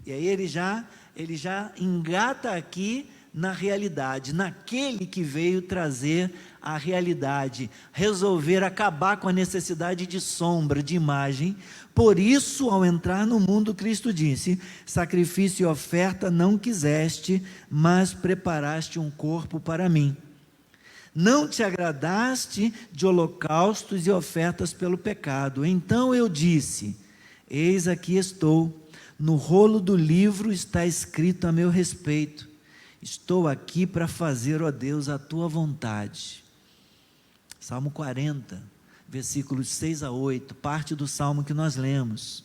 e aí ele já engata aqui na realidade, naquele que veio trazer a realidade, resolver acabar com a necessidade de sombra, de imagem. Por isso, ao entrar no mundo, Cristo disse, sacrifício e oferta não quiseste, mas preparaste um corpo para mim. Não te agradaste de holocaustos e ofertas pelo pecado. Então eu disse, eis aqui estou, no rolo do livro está escrito a meu respeito. Estou aqui para fazer, ó Deus, a tua vontade. Salmo 40, versículos 6 a 8, parte do salmo que nós lemos.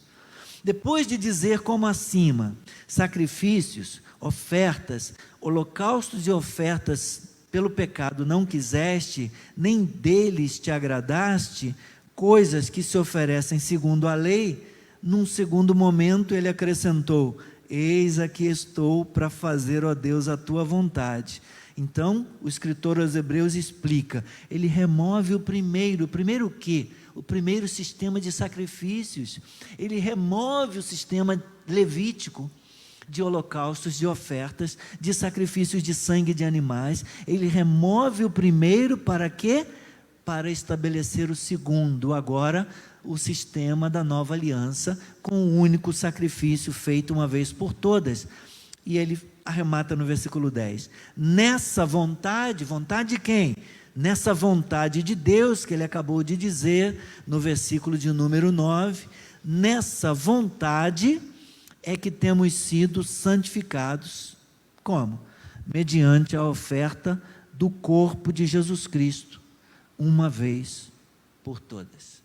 Depois de dizer como acima, sacrifícios, ofertas, holocaustos e ofertas pelo pecado não quiseste, nem deles te agradaste, coisas que se oferecem segundo a lei, num segundo momento ele acrescentou, eis aqui estou para fazer, ó Deus, a tua vontade. Então, o escritor aos Hebreus explica, ele remove o primeiro o quê? O primeiro sistema de sacrifícios, ele remove o sistema levítico, de holocaustos, de ofertas, de sacrifícios de sangue de animais, ele remove o primeiro para quê? Para estabelecer o segundo, agora o sistema da nova aliança, com um único sacrifício feito uma vez por todas. E ele arremata no versículo 10. Nessa vontade, vontade de quem? Nessa vontade de Deus, que ele acabou de dizer no versículo de número 9, nessa vontade é que temos sido santificados. Como? Mediante a oferta do corpo de Jesus Cristo, uma vez por todas.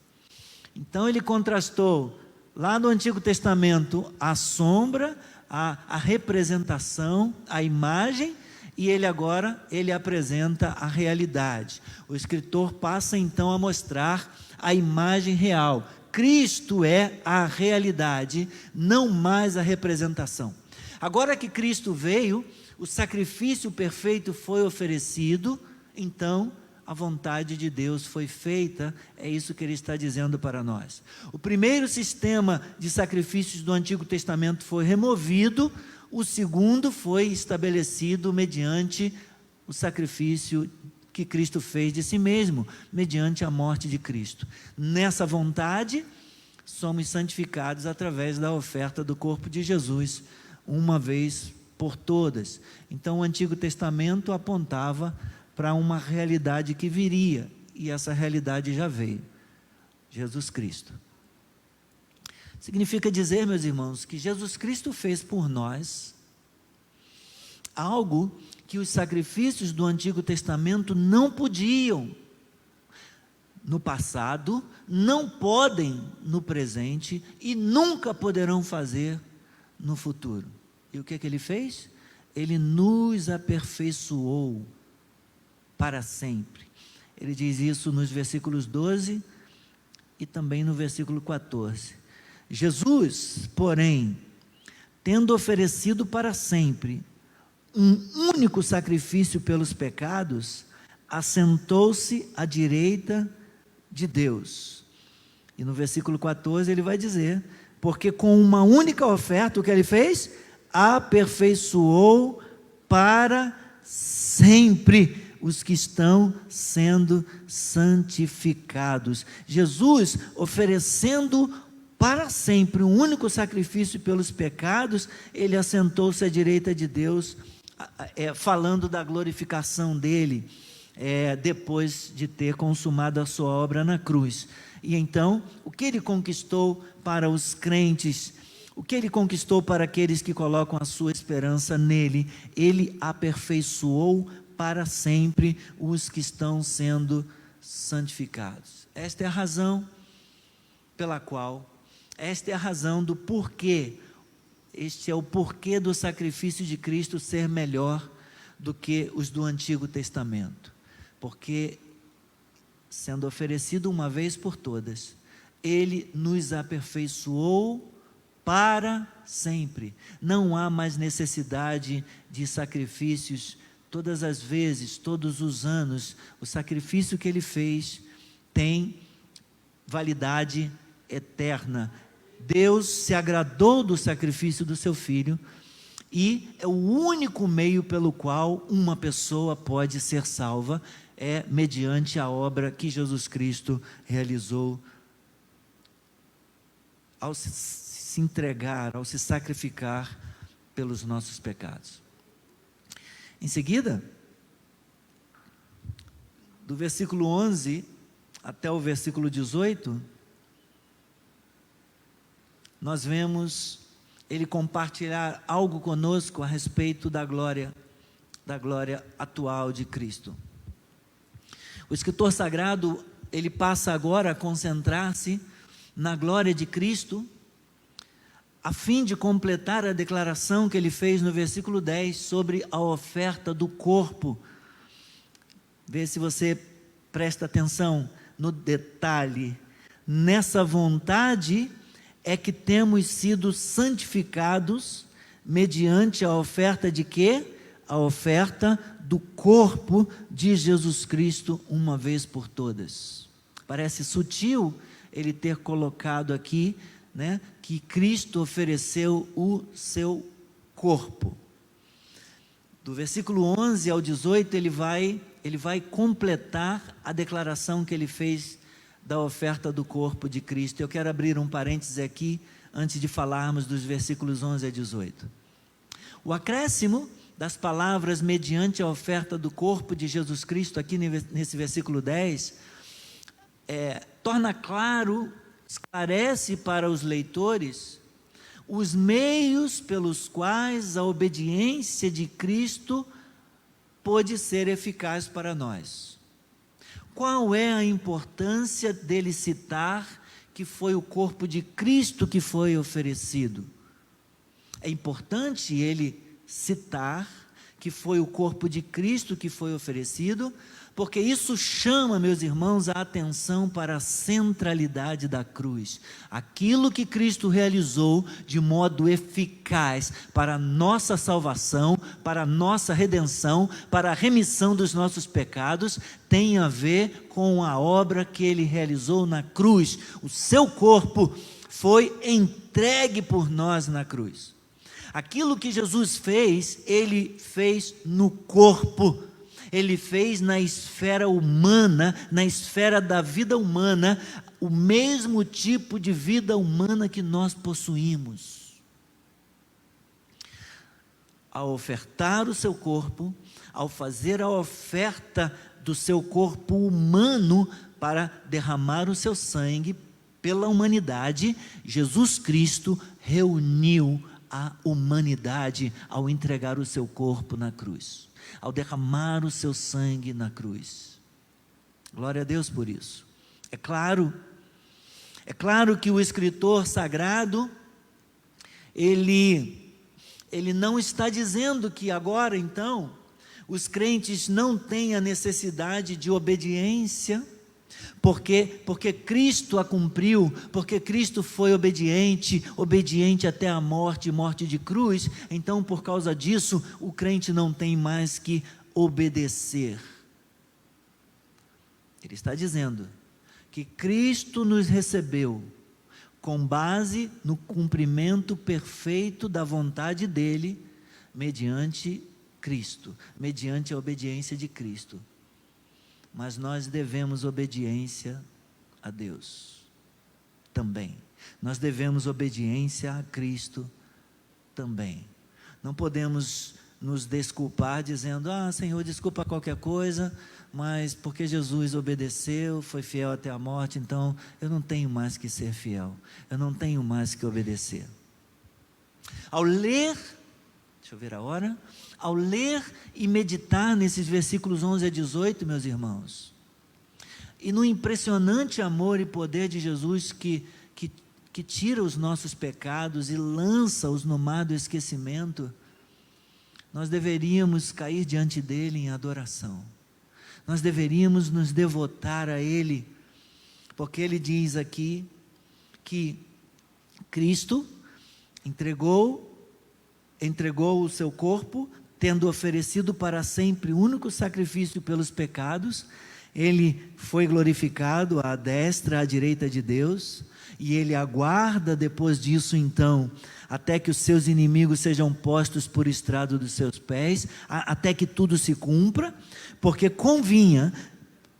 Então ele contrastou lá no Antigo Testamento a sombra, a representação, a imagem, e ele agora apresenta a realidade. O escritor passa então a mostrar a imagem real. Cristo é a realidade, não mais a representação. Agora que Cristo veio, o sacrifício perfeito foi oferecido, então a vontade de Deus foi feita, é isso que ele está dizendo para nós. O primeiro sistema de sacrifícios do Antigo Testamento foi removido, o segundo foi estabelecido mediante o sacrifício que Cristo fez de si mesmo, mediante a morte de Cristo. Nessa vontade, somos santificados através da oferta do corpo de Jesus, uma vez por todas. Então o Antigo Testamento apontava para uma realidade que viria, e essa realidade já veio, Jesus Cristo. Significa dizer, meus irmãos, que Jesus Cristo fez por nós algo que os sacrifícios do Antigo Testamento não podiam no passado, não podem no presente e nunca poderão fazer no futuro. E o que ele fez? Ele nos aperfeiçoou para sempre. Ele diz isso nos versículos 12 e também no versículo 14. Jesus, porém, tendo oferecido para sempre um único sacrifício pelos pecados, assentou-se à direita de Deus. E no versículo 14 ele vai dizer, porque com uma única oferta, o que ele fez? Aperfeiçoou para sempre os que estão sendo santificados. Jesus, oferecendo para sempre um único sacrifício pelos pecados, ele assentou-se à direita de Deus, falando da glorificação dele, depois de ter consumado a sua obra na cruz. E então, o que ele conquistou para os crentes, o que ele conquistou para aqueles que colocam a sua esperança nele? Ele aperfeiçoou para sempre os que estão sendo santificados. Esta é a razão pela qual, esta é a razão do porquê, este é o porquê do sacrifício de Cristo ser melhor do que os do Antigo Testamento. Porque, sendo oferecido uma vez por todas, ele nos aperfeiçoou para sempre. Não há mais necessidade de sacrifícios todas as vezes, todos os anos. O sacrifício que ele fez tem validade eterna. Deus se agradou do sacrifício do seu Filho e é o único meio pelo qual uma pessoa pode ser salva, é mediante a obra que Jesus Cristo realizou ao se entregar, ao se sacrificar pelos nossos pecados. Em seguida, do versículo 11 até o versículo 18, nós vemos ele compartilhar algo conosco a respeito da glória atual de Cristo. O escritor sagrado, ele passa agora a concentrar-se na glória de Cristo, a fim de completar a declaração que ele fez no versículo 10 sobre a oferta do corpo. Vê se você presta atenção no detalhe. Nessa vontade é que temos sido santificados mediante a oferta de quê? A oferta do corpo de Jesus Cristo uma vez por todas. Parece sutil ele ter colocado aqui, né, que Cristo ofereceu o seu corpo. Do versículo 11 ao 18 ele vai completar a declaração que ele fez da oferta do corpo de Cristo. Eu quero abrir um parêntese aqui, antes de falarmos dos versículos 11 a 18. O acréscimo das palavras mediante a oferta do corpo de Jesus Cristo, aqui nesse versículo 10, torna claro, esclarece para os leitores os meios pelos quais a obediência de Cristo pôde ser eficaz para nós. Qual é a importância dele citar que foi o corpo de Cristo que foi oferecido? É importante ele citar que foi o corpo de Cristo que foi oferecido, porque isso chama, meus irmãos, a atenção para a centralidade da cruz. Aquilo que Cristo realizou de modo eficaz para a nossa salvação, para a nossa redenção, para a remissão dos nossos pecados, tem a ver com a obra que ele realizou na cruz. O seu corpo foi entregue por nós na cruz. Aquilo que Jesus fez, ele fez no corpo. Ele fez na esfera humana, na esfera da vida humana, o mesmo tipo de vida humana que nós possuímos. Ao ofertar o seu corpo, ao fazer a oferta do seu corpo humano para derramar o seu sangue pela humanidade, Jesus Cristo reuniu a humanidade ao entregar o seu corpo na cruz, ao derramar o seu sangue na cruz. Glória a Deus por isso. É claro que o escritor sagrado, ele não está dizendo que agora então os crentes não têm a necessidade de obediência, porque Cristo a cumpriu, porque Cristo foi obediente até a morte de cruz. Então, por causa disso, o crente não tem mais que obedecer. Ele está dizendo que Cristo nos recebeu com base no cumprimento perfeito da vontade dele, mediante Cristo, mediante a obediência de Cristo. Mas nós devemos obediência a Deus também. Nós devemos obediência a Cristo também. Não podemos nos desculpar dizendo: Senhor, desculpa qualquer coisa, mas porque Jesus obedeceu, foi fiel até a morte, então eu não tenho mais que ser fiel, eu não tenho mais que obedecer. Ao ler, deixa eu ver a hora, ao ler e meditar nesses versículos 11 a 18, meus irmãos, e no impressionante amor e poder de Jesus que tira os nossos pecados e lança-os no mar do esquecimento, nós deveríamos cair diante dele em adoração, nós deveríamos nos devotar a ele, porque ele diz aqui que Cristo entregou o seu corpo, tendo oferecido para sempre o único sacrifício pelos pecados. Ele foi glorificado à destra, à direita de Deus, e ele aguarda depois disso então, até que os seus inimigos sejam postos por estrado dos seus pés, até que tudo se cumpra, porque convinha,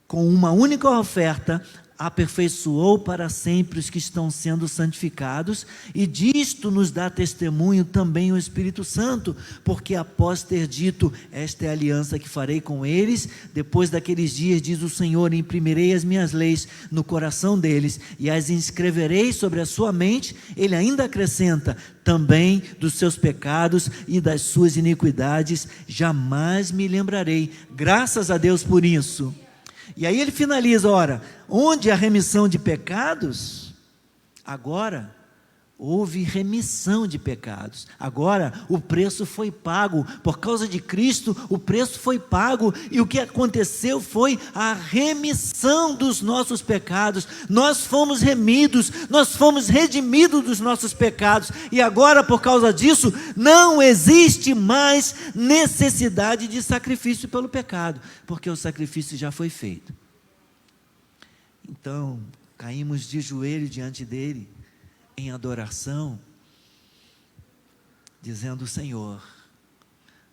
com uma única oferta, aperfeiçoou para sempre os que estão sendo santificados, e disto nos dá testemunho também o Espírito Santo, porque após ter dito: esta é a aliança que farei com eles, depois daqueles dias, diz o Senhor, imprimirei as minhas leis no coração deles, e as inscreverei sobre a sua mente. Ele ainda acrescenta: também dos seus pecados e das suas iniquidades jamais me lembrarei. Graças a Deus por isso. E aí ele finaliza: ora, onde a remissão de pecados, agora houve remissão de pecados, agora o preço foi pago, por causa de Cristo o preço foi pago, e o que aconteceu foi a remissão dos nossos pecados. Nós fomos remidos, nós fomos redimidos dos nossos pecados, e agora por causa disso não existe mais necessidade de sacrifício pelo pecado, porque o sacrifício já foi feito. Então caímos de joelho diante dele em adoração, dizendo: Senhor,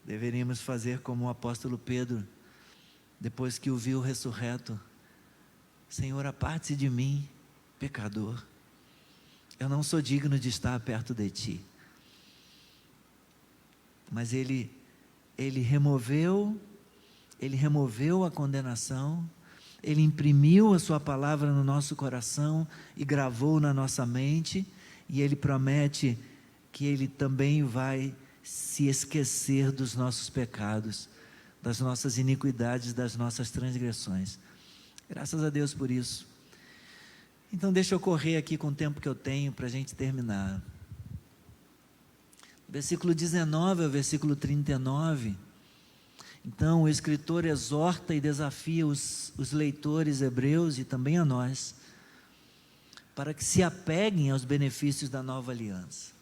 deveríamos fazer como o apóstolo Pedro, depois que o viu ressurreto: Senhor, aparte-se de mim, pecador, eu não sou digno de estar perto de ti. mas ele removeu a condenação, Ele imprimiu a sua palavra no nosso coração e gravou na nossa mente, e Ele promete que Ele também vai se esquecer dos nossos pecados, das nossas iniquidades, das nossas transgressões. Graças a Deus por isso. Então deixa eu correr aqui com o tempo que eu tenho para a gente terminar. Versículo 19 ao versículo 39, então o escritor exorta e desafia os leitores hebreus e também a nós, para que se apeguem aos benefícios da nova aliança.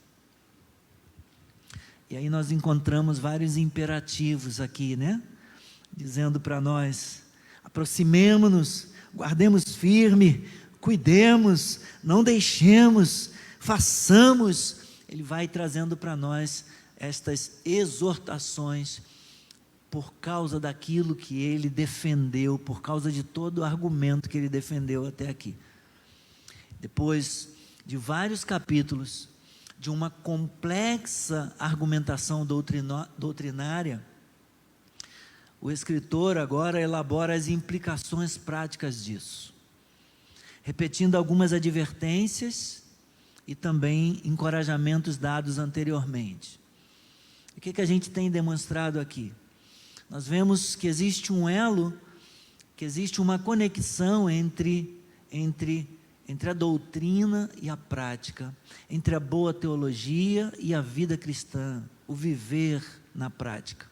E aí nós encontramos vários imperativos aqui, né? Dizendo para nós: aproximemo-nos, guardemos firme, cuidemos, não deixemos, façamos. Ele vai trazendo para nós estas exortações por causa daquilo que ele defendeu, por causa de todo o argumento que ele defendeu até aqui. Depois de vários capítulos, de uma complexa argumentação doutrinária, o escritor agora elabora as implicações práticas disso, repetindo algumas advertências e também encorajamentos dados anteriormente. O que a gente tem demonstrado aqui? Nós vemos que existe um elo, que existe uma conexão entre a doutrina e a prática, entre a boa teologia e a vida cristã, o viver na prática.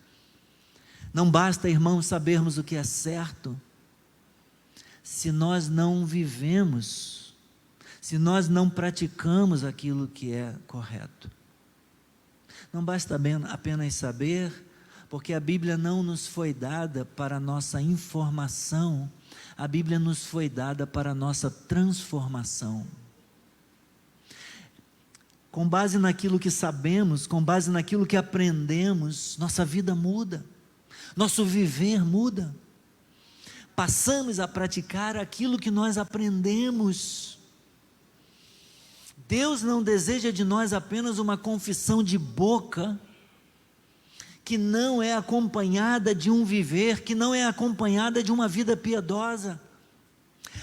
Não basta, irmãos, sabermos o que é certo, se nós não vivemos, se nós não praticamos aquilo que é correto. Não basta apenas saber, porque a Bíblia não nos foi dada para a nossa informação, a Bíblia nos foi dada para a nossa transformação. Com base naquilo que sabemos, com base naquilo que aprendemos, nossa vida muda, nosso viver muda. Passamos a praticar aquilo que nós aprendemos. Deus não deseja de nós apenas uma confissão de boca, que não é acompanhada de um viver, que não é acompanhada de uma vida piedosa.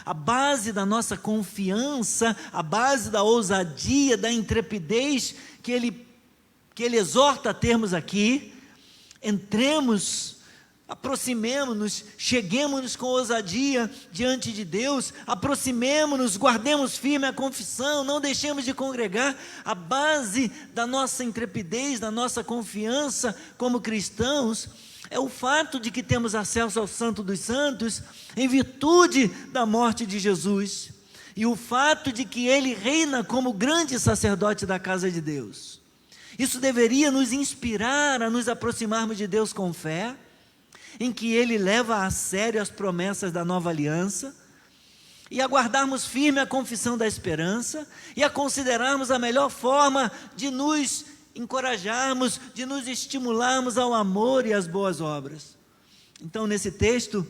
A base da nossa confiança, a base da ousadia, da intrepidez que ele exorta a termos aqui, entremos, aproximemo-nos, cheguemos-nos com ousadia diante de Deus, aproximemo-nos, guardemos firme a confissão, não deixemos de congregar. A base da nossa intrepidez, da nossa confiança como cristãos, é o fato de que temos acesso ao Santo dos Santos, em virtude da morte de Jesus, e o fato de que Ele reina como grande sacerdote da casa de Deus. Isso deveria nos inspirar a nos aproximarmos de Deus com fé, em que Ele leva a sério as promessas da nova aliança, e a guardarmos firme a confissão da esperança, e a considerarmos a melhor forma de nos encorajarmos, de nos estimularmos ao amor e às boas obras. Então, nesse texto,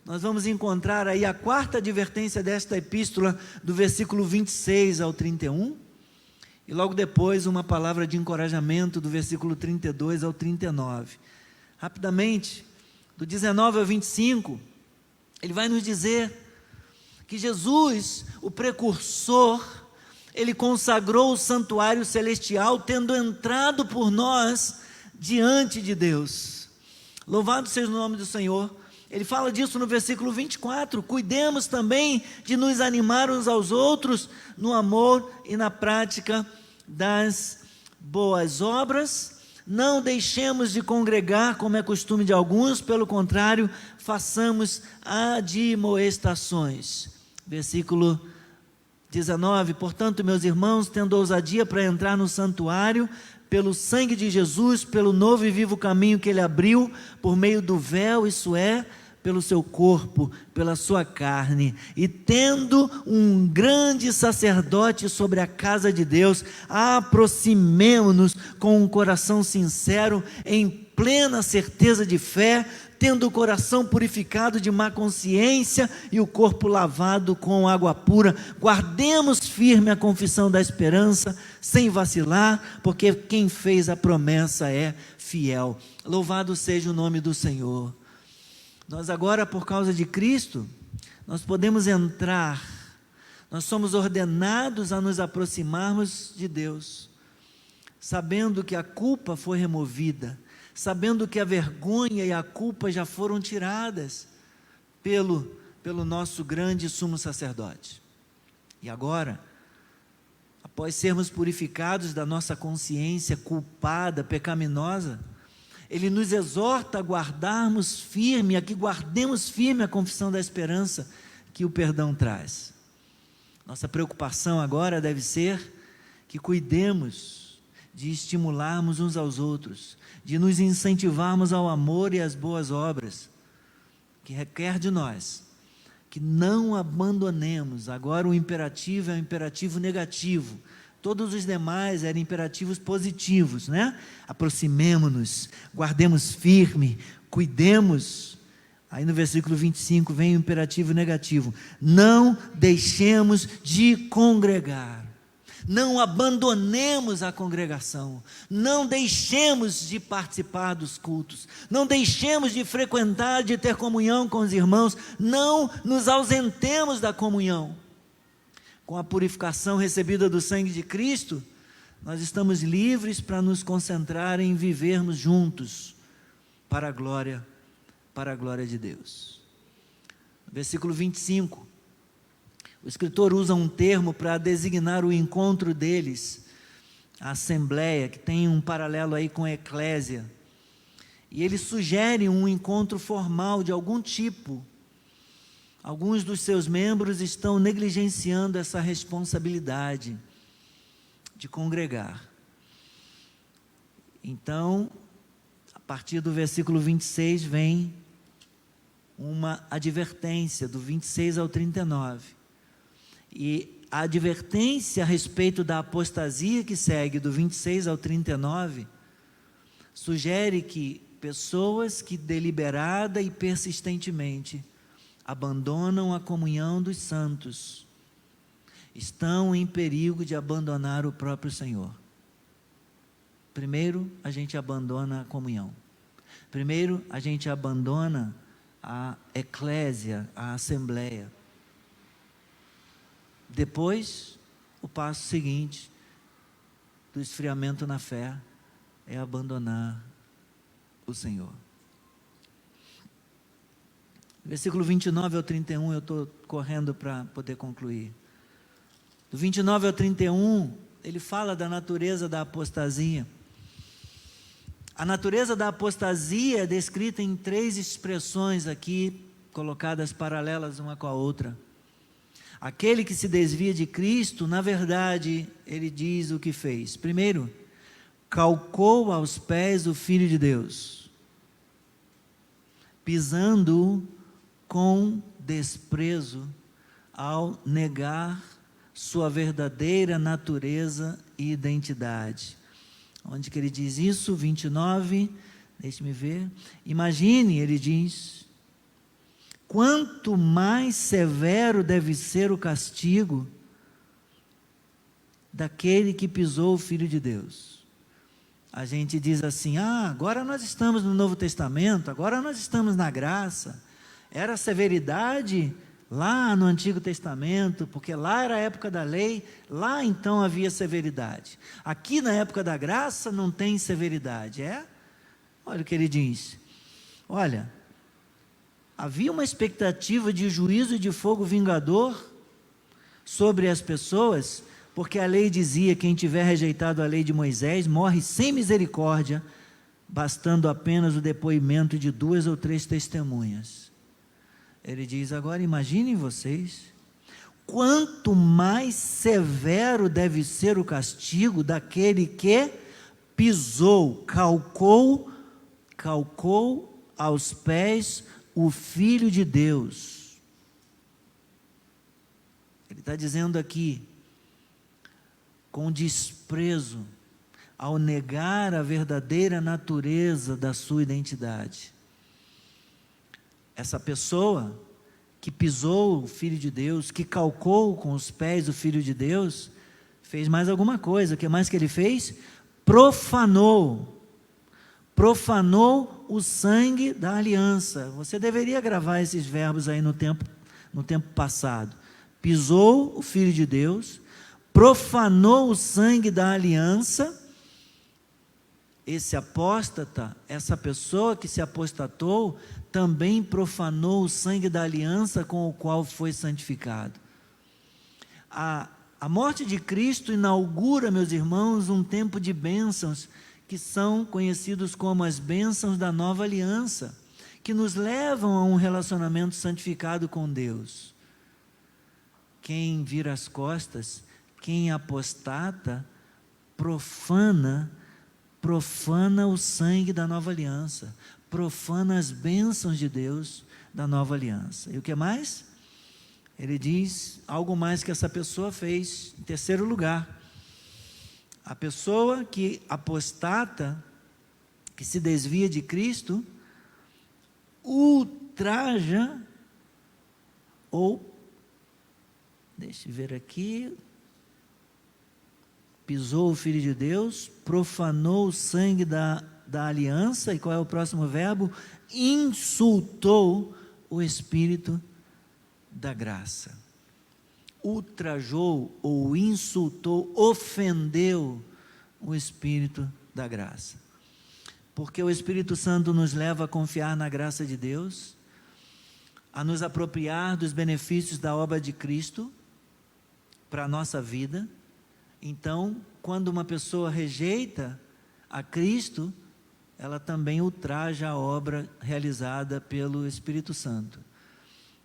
nós vamos encontrar aí a quarta advertência desta epístola, do versículo 26 ao 31, e logo depois uma palavra de encorajamento do versículo 32 ao 39. Rapidamente, do 19 ao 25, ele vai nos dizer que Jesus, o precursor, ele consagrou o santuário celestial, tendo entrado por nós diante de Deus. Louvado seja o nome do Senhor. Ele fala disso no versículo 24, cuidemos também de nos animar uns aos outros, no amor e na prática das boas obras. Não deixemos de congregar, como é costume de alguns, pelo contrário, façamos admoestações. Versículo 19, portanto, meus irmãos, tendo ousadia para entrar no santuário, pelo sangue de Jesus, pelo novo e vivo caminho que Ele abriu, por meio do véu, isso é, pelo seu corpo, pela sua carne, e tendo um grande sacerdote sobre a casa de Deus, aproximemo-nos com um coração sincero, em plena certeza de fé, tendo o coração purificado de má consciência e o corpo lavado com água pura, guardemos firme a confissão da esperança, sem vacilar, porque quem fez a promessa é fiel. Louvado seja o nome do Senhor. Nós agora, por causa de Cristo, nós podemos entrar, nós somos ordenados a nos aproximarmos de Deus, sabendo que a culpa foi removida, sabendo que a vergonha e a culpa já foram tiradas pelo nosso grande sumo sacerdote. E agora, após sermos purificados da nossa consciência culpada, pecaminosa, Ele nos exorta a guardemos firme a confissão da esperança que o perdão traz. Nossa preocupação agora deve ser que cuidemos de estimularmos uns aos outros, de nos incentivarmos ao amor e às boas obras, que requer de nós que não abandonemos. Agora o imperativo é um imperativo negativo, todos os demais eram imperativos positivos, né? Aproximemo-nos, guardemos firme, cuidemos. Aí no versículo 25 vem o imperativo negativo: não deixemos de congregar, não abandonemos a congregação, não deixemos de participar dos cultos, não deixemos de frequentar, de ter comunhão com os irmãos, não nos ausentemos da comunhão. Com a purificação recebida do sangue de Cristo, nós estamos livres para nos concentrar em vivermos juntos para a glória de Deus. Versículo 25, o escritor usa um termo para designar o encontro deles, a assembleia, que tem um paralelo aí com a eclésia, e ele sugere um encontro formal de algum tipo. Alguns dos seus membros estão negligenciando essa responsabilidade de congregar. Então, a partir do versículo 26 vem uma advertência, do 26 ao 39. E a advertência a respeito da apostasia que segue, do 26 ao 39, sugere que pessoas que deliberada e persistentemente abandonam a comunhão dos santos, estão em perigo de abandonar o próprio Senhor. Primeiro, a gente abandona a comunhão. Primeiro, a gente abandona a eclésia, a assembleia. Depois, o passo seguinte do esfriamento na fé é abandonar o Senhor. Versículo 29 ao 31, eu estou correndo para poder concluir. Do 29 ao 31, ele fala da natureza da apostasia. A natureza da apostasia é descrita em 3 expressões aqui, colocadas paralelas uma com a outra. Aquele que se desvia de Cristo, na verdade, ele diz o que fez. Primeiro, calcou aos pés o Filho de Deus, pisando-o com desprezo, ao negar sua verdadeira natureza e identidade. Onde que ele diz isso? 29, deixe-me ver. Imagine, ele diz, quanto mais severo deve ser o castigo daquele que pisou o Filho de Deus. A gente diz assim, agora nós estamos no Novo Testamento, agora nós estamos na graça. Era severidade lá no Antigo Testamento, porque lá era a época da lei, lá então havia severidade. Aqui na época da graça não tem severidade, Olha o que ele diz. Olha, havia uma expectativa de juízo de fogo vingador sobre as pessoas, porque a lei dizia, quem tiver rejeitado a lei de Moisés, morre sem misericórdia, bastando apenas o depoimento de 2 ou 3 testemunhas. Ele diz, agora imaginem vocês, quanto mais severo deve ser o castigo daquele que pisou, calcou aos pés o Filho de Deus. Ele está dizendo aqui, com desprezo, ao negar a verdadeira natureza da sua identidade. essa pessoa que pisou o Filho de Deus, que calcou com os pés o Filho de Deus, fez mais alguma coisa. O que mais que ele fez? Profanou o sangue da aliança. Você deveria gravar esses verbos aí no tempo passado. Pisou o Filho de Deus, profanou o sangue da aliança. Esse apóstata, essa pessoa que se apostatou, também profanou o sangue da aliança com o qual foi santificado. A morte de Cristo inaugura, meus irmãos, um tempo de bênçãos, que são conhecidos como as bênçãos da nova aliança, que nos levam a um relacionamento santificado com Deus. Quem vira as costas, quem apostata, profana o sangue da nova aliança, profana as bênçãos de Deus da nova aliança. E o que mais? Ele diz algo mais que essa pessoa fez. Em terceiro lugar, a pessoa que apostata, que se desvia de Cristo, ultraja, deixa eu ver aqui, pisou o Filho de Deus, profanou o sangue da aliança, e qual é o próximo verbo? Insultou o Espírito da graça. Ultrajou ou insultou, ofendeu o Espírito da graça. Porque o Espírito Santo nos leva a confiar na graça de Deus, a nos apropriar dos benefícios da obra de Cristo para a nossa vida. Então, quando uma pessoa rejeita a Cristo, ela também ultraja a obra realizada pelo Espírito Santo.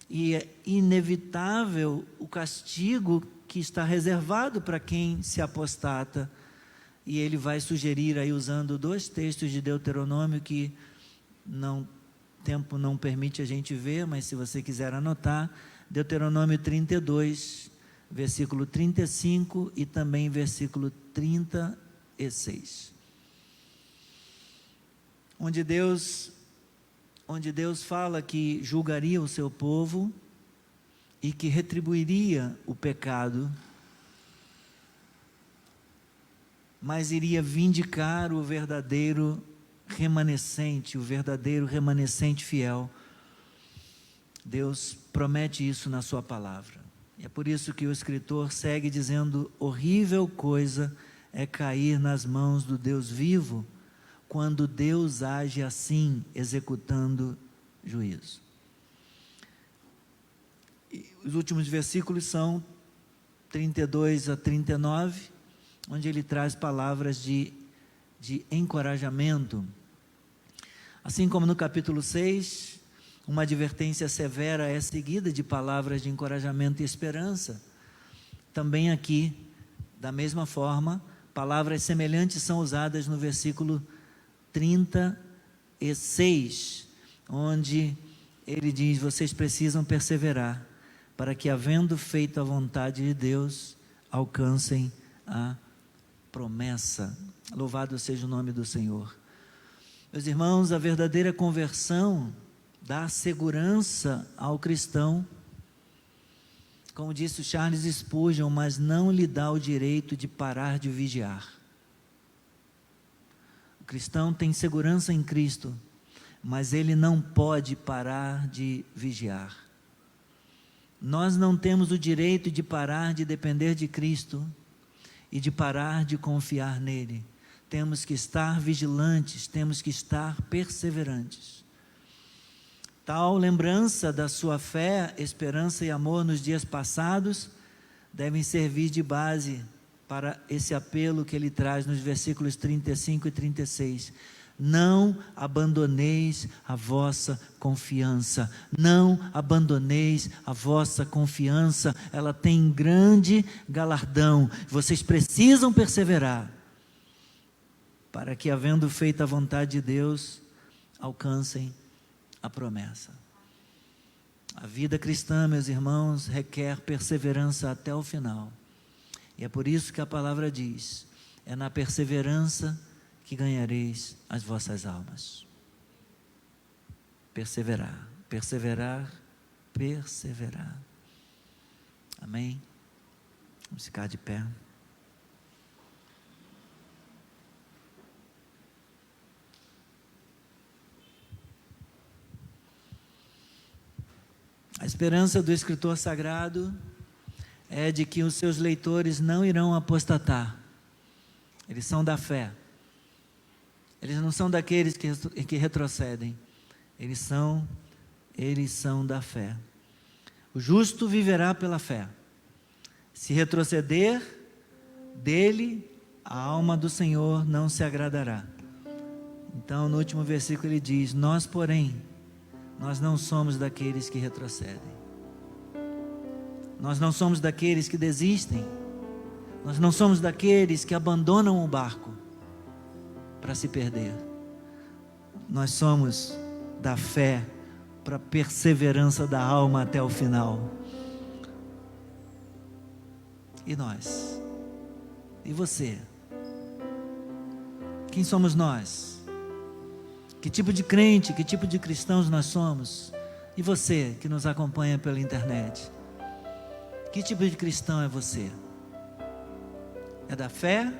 E é inevitável o castigo que está reservado para quem se apostata. E ele vai sugerir aí, usando 2 textos de Deuteronômio que tempo não permite a gente ver, mas se você quiser anotar, Deuteronômio 32, versículo 35 e também versículo 36. Onde Deus fala que julgaria o seu povo e que retribuiria o pecado, mas iria vindicar o verdadeiro remanescente fiel. Deus promete isso na sua palavra. É por isso que o escritor segue dizendo: horrível coisa é cair nas mãos do Deus vivo, quando Deus age assim, executando juízo. E os últimos versículos são 32 a 39, onde ele traz palavras de encorajamento. Assim como no capítulo 6, uma advertência severa é seguida de palavras de encorajamento e esperança. Também aqui, da mesma forma, palavras semelhantes são usadas no versículo 36, onde ele diz: vocês precisam perseverar, para que, havendo feito a vontade de Deus, alcancem a promessa. Louvado seja o nome do Senhor. Meus irmãos, a verdadeira conversão dá segurança ao cristão, como disse o Charles Spurgeon, mas não lhe dá o direito de parar de vigiar. O cristão tem segurança em Cristo, mas ele não pode parar de vigiar. Nós não temos o direito de parar de depender de Cristo e de parar de confiar nele. Temos que estar vigilantes, temos que estar perseverantes. Tal lembrança da sua fé, esperança e amor nos dias passados devem servir de base para esse apelo que ele traz nos versículos 35 e 36. Não abandoneis a vossa confiança. Não abandoneis a vossa confiança. Ela tem grande galardão. Vocês precisam perseverar, para que, havendo feito a vontade de Deus, alcancem a promessa. A vida cristã, meus irmãos, requer perseverança até o final. E é por isso que a palavra diz: é na perseverança que ganhareis as vossas almas. Perseverar, Perseverar, perseverar. Amém? Vamos ficar de pé. A esperança do escritor sagrado é de que os seus leitores não irão apostatar. Eles são da fé. Eles não são daqueles que retrocedem. Eles são da fé. O justo viverá pela fé. Se retroceder, dele a alma do Senhor não se agradará. Então, no último versículo ele diz: nós, porém, nós não somos daqueles que retrocedem. Nós não somos daqueles que desistem. Nós não somos daqueles que abandonam o barco para se perder. Nós somos da fé para a perseverança da alma até o final. E nós? E você? Quem somos nós? Que tipo de crente, que tipo de cristãos nós somos? E você que nos acompanha pela internet? Que tipo de cristão é você? É da fé?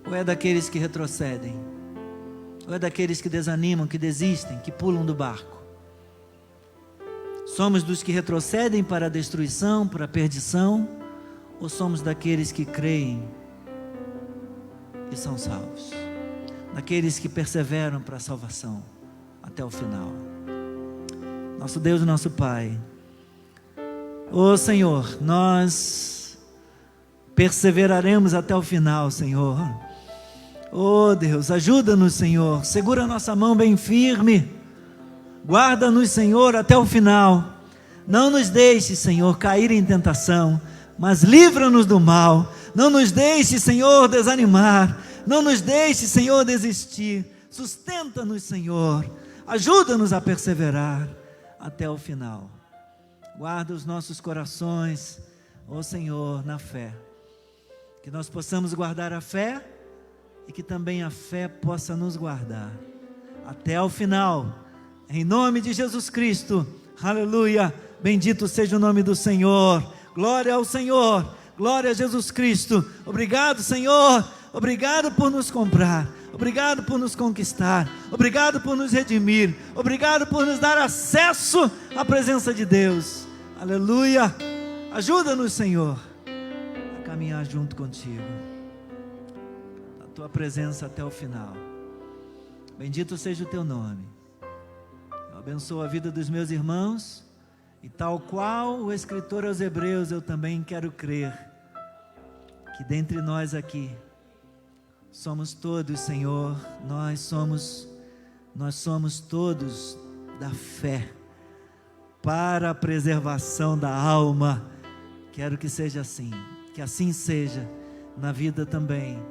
Ou é daqueles que retrocedem? Ou é daqueles que desanimam, que desistem, que pulam do barco? Somos dos que retrocedem para a destruição, para a perdição? Ou somos daqueles que creem e são salvos? Daqueles que perseveram para a salvação até o final? Nosso Deus e nosso Pai, ó Senhor, nós perseveraremos até o final, Senhor. Oh Deus, ajuda-nos, Senhor, segura a nossa mão bem firme, guarda-nos, Senhor, até o final. Não nos deixe, Senhor, cair em tentação, mas livra-nos do mal. Não nos deixe, Senhor, desanimar. Não nos deixe, Senhor, desistir. Sustenta-nos, Senhor, ajuda-nos a perseverar até o final. Guarda os nossos corações, ó Senhor, na fé. Que nós possamos guardar a fé e que também a fé possa nos guardar até o final. Em nome de Jesus Cristo, aleluia, bendito seja o nome do Senhor. Glória ao Senhor, glória a Jesus Cristo. Obrigado, Senhor, obrigado por nos comprar, obrigado por nos conquistar, obrigado por nos redimir, obrigado por nos dar acesso à presença de Deus. Aleluia, ajuda-nos, Senhor, a caminhar junto contigo, na tua presença até o final. Bendito seja o teu nome. Eu abençoo a vida dos meus irmãos, e tal qual o escritor aos Hebreus, eu também quero crer que dentre nós aqui somos todos, Senhor, nós somos todos da fé para a preservação da alma. Quero que seja assim, que assim seja na vida também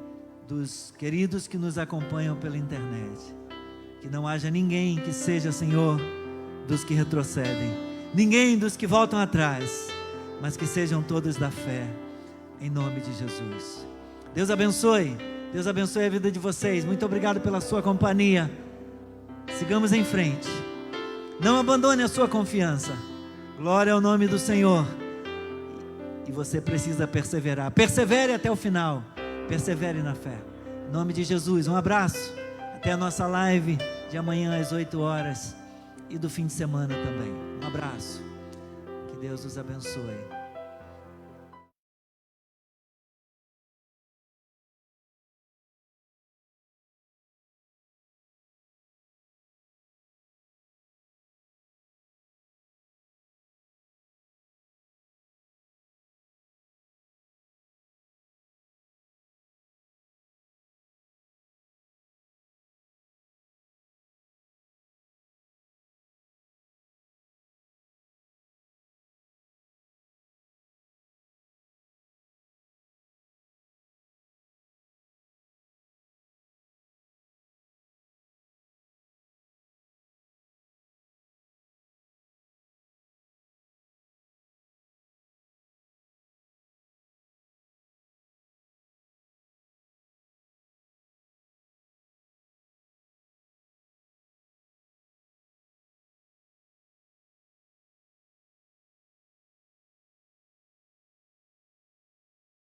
dos queridos que nos acompanham pela internet. Que não haja ninguém que seja, Senhor, dos que retrocedem, ninguém dos que voltam atrás, mas que sejam todos da fé, em nome de Jesus. Deus abençoe a vida de vocês. Muito obrigado pela sua companhia. Sigamos em frente, não abandone a sua confiança. Glória ao nome do Senhor. E você precisa perseverar, persevere até o final, persevere na fé, em nome de Jesus. Um abraço, até a nossa live de amanhã às 8 horas e do fim de semana também. Um abraço, que Deus os abençoe.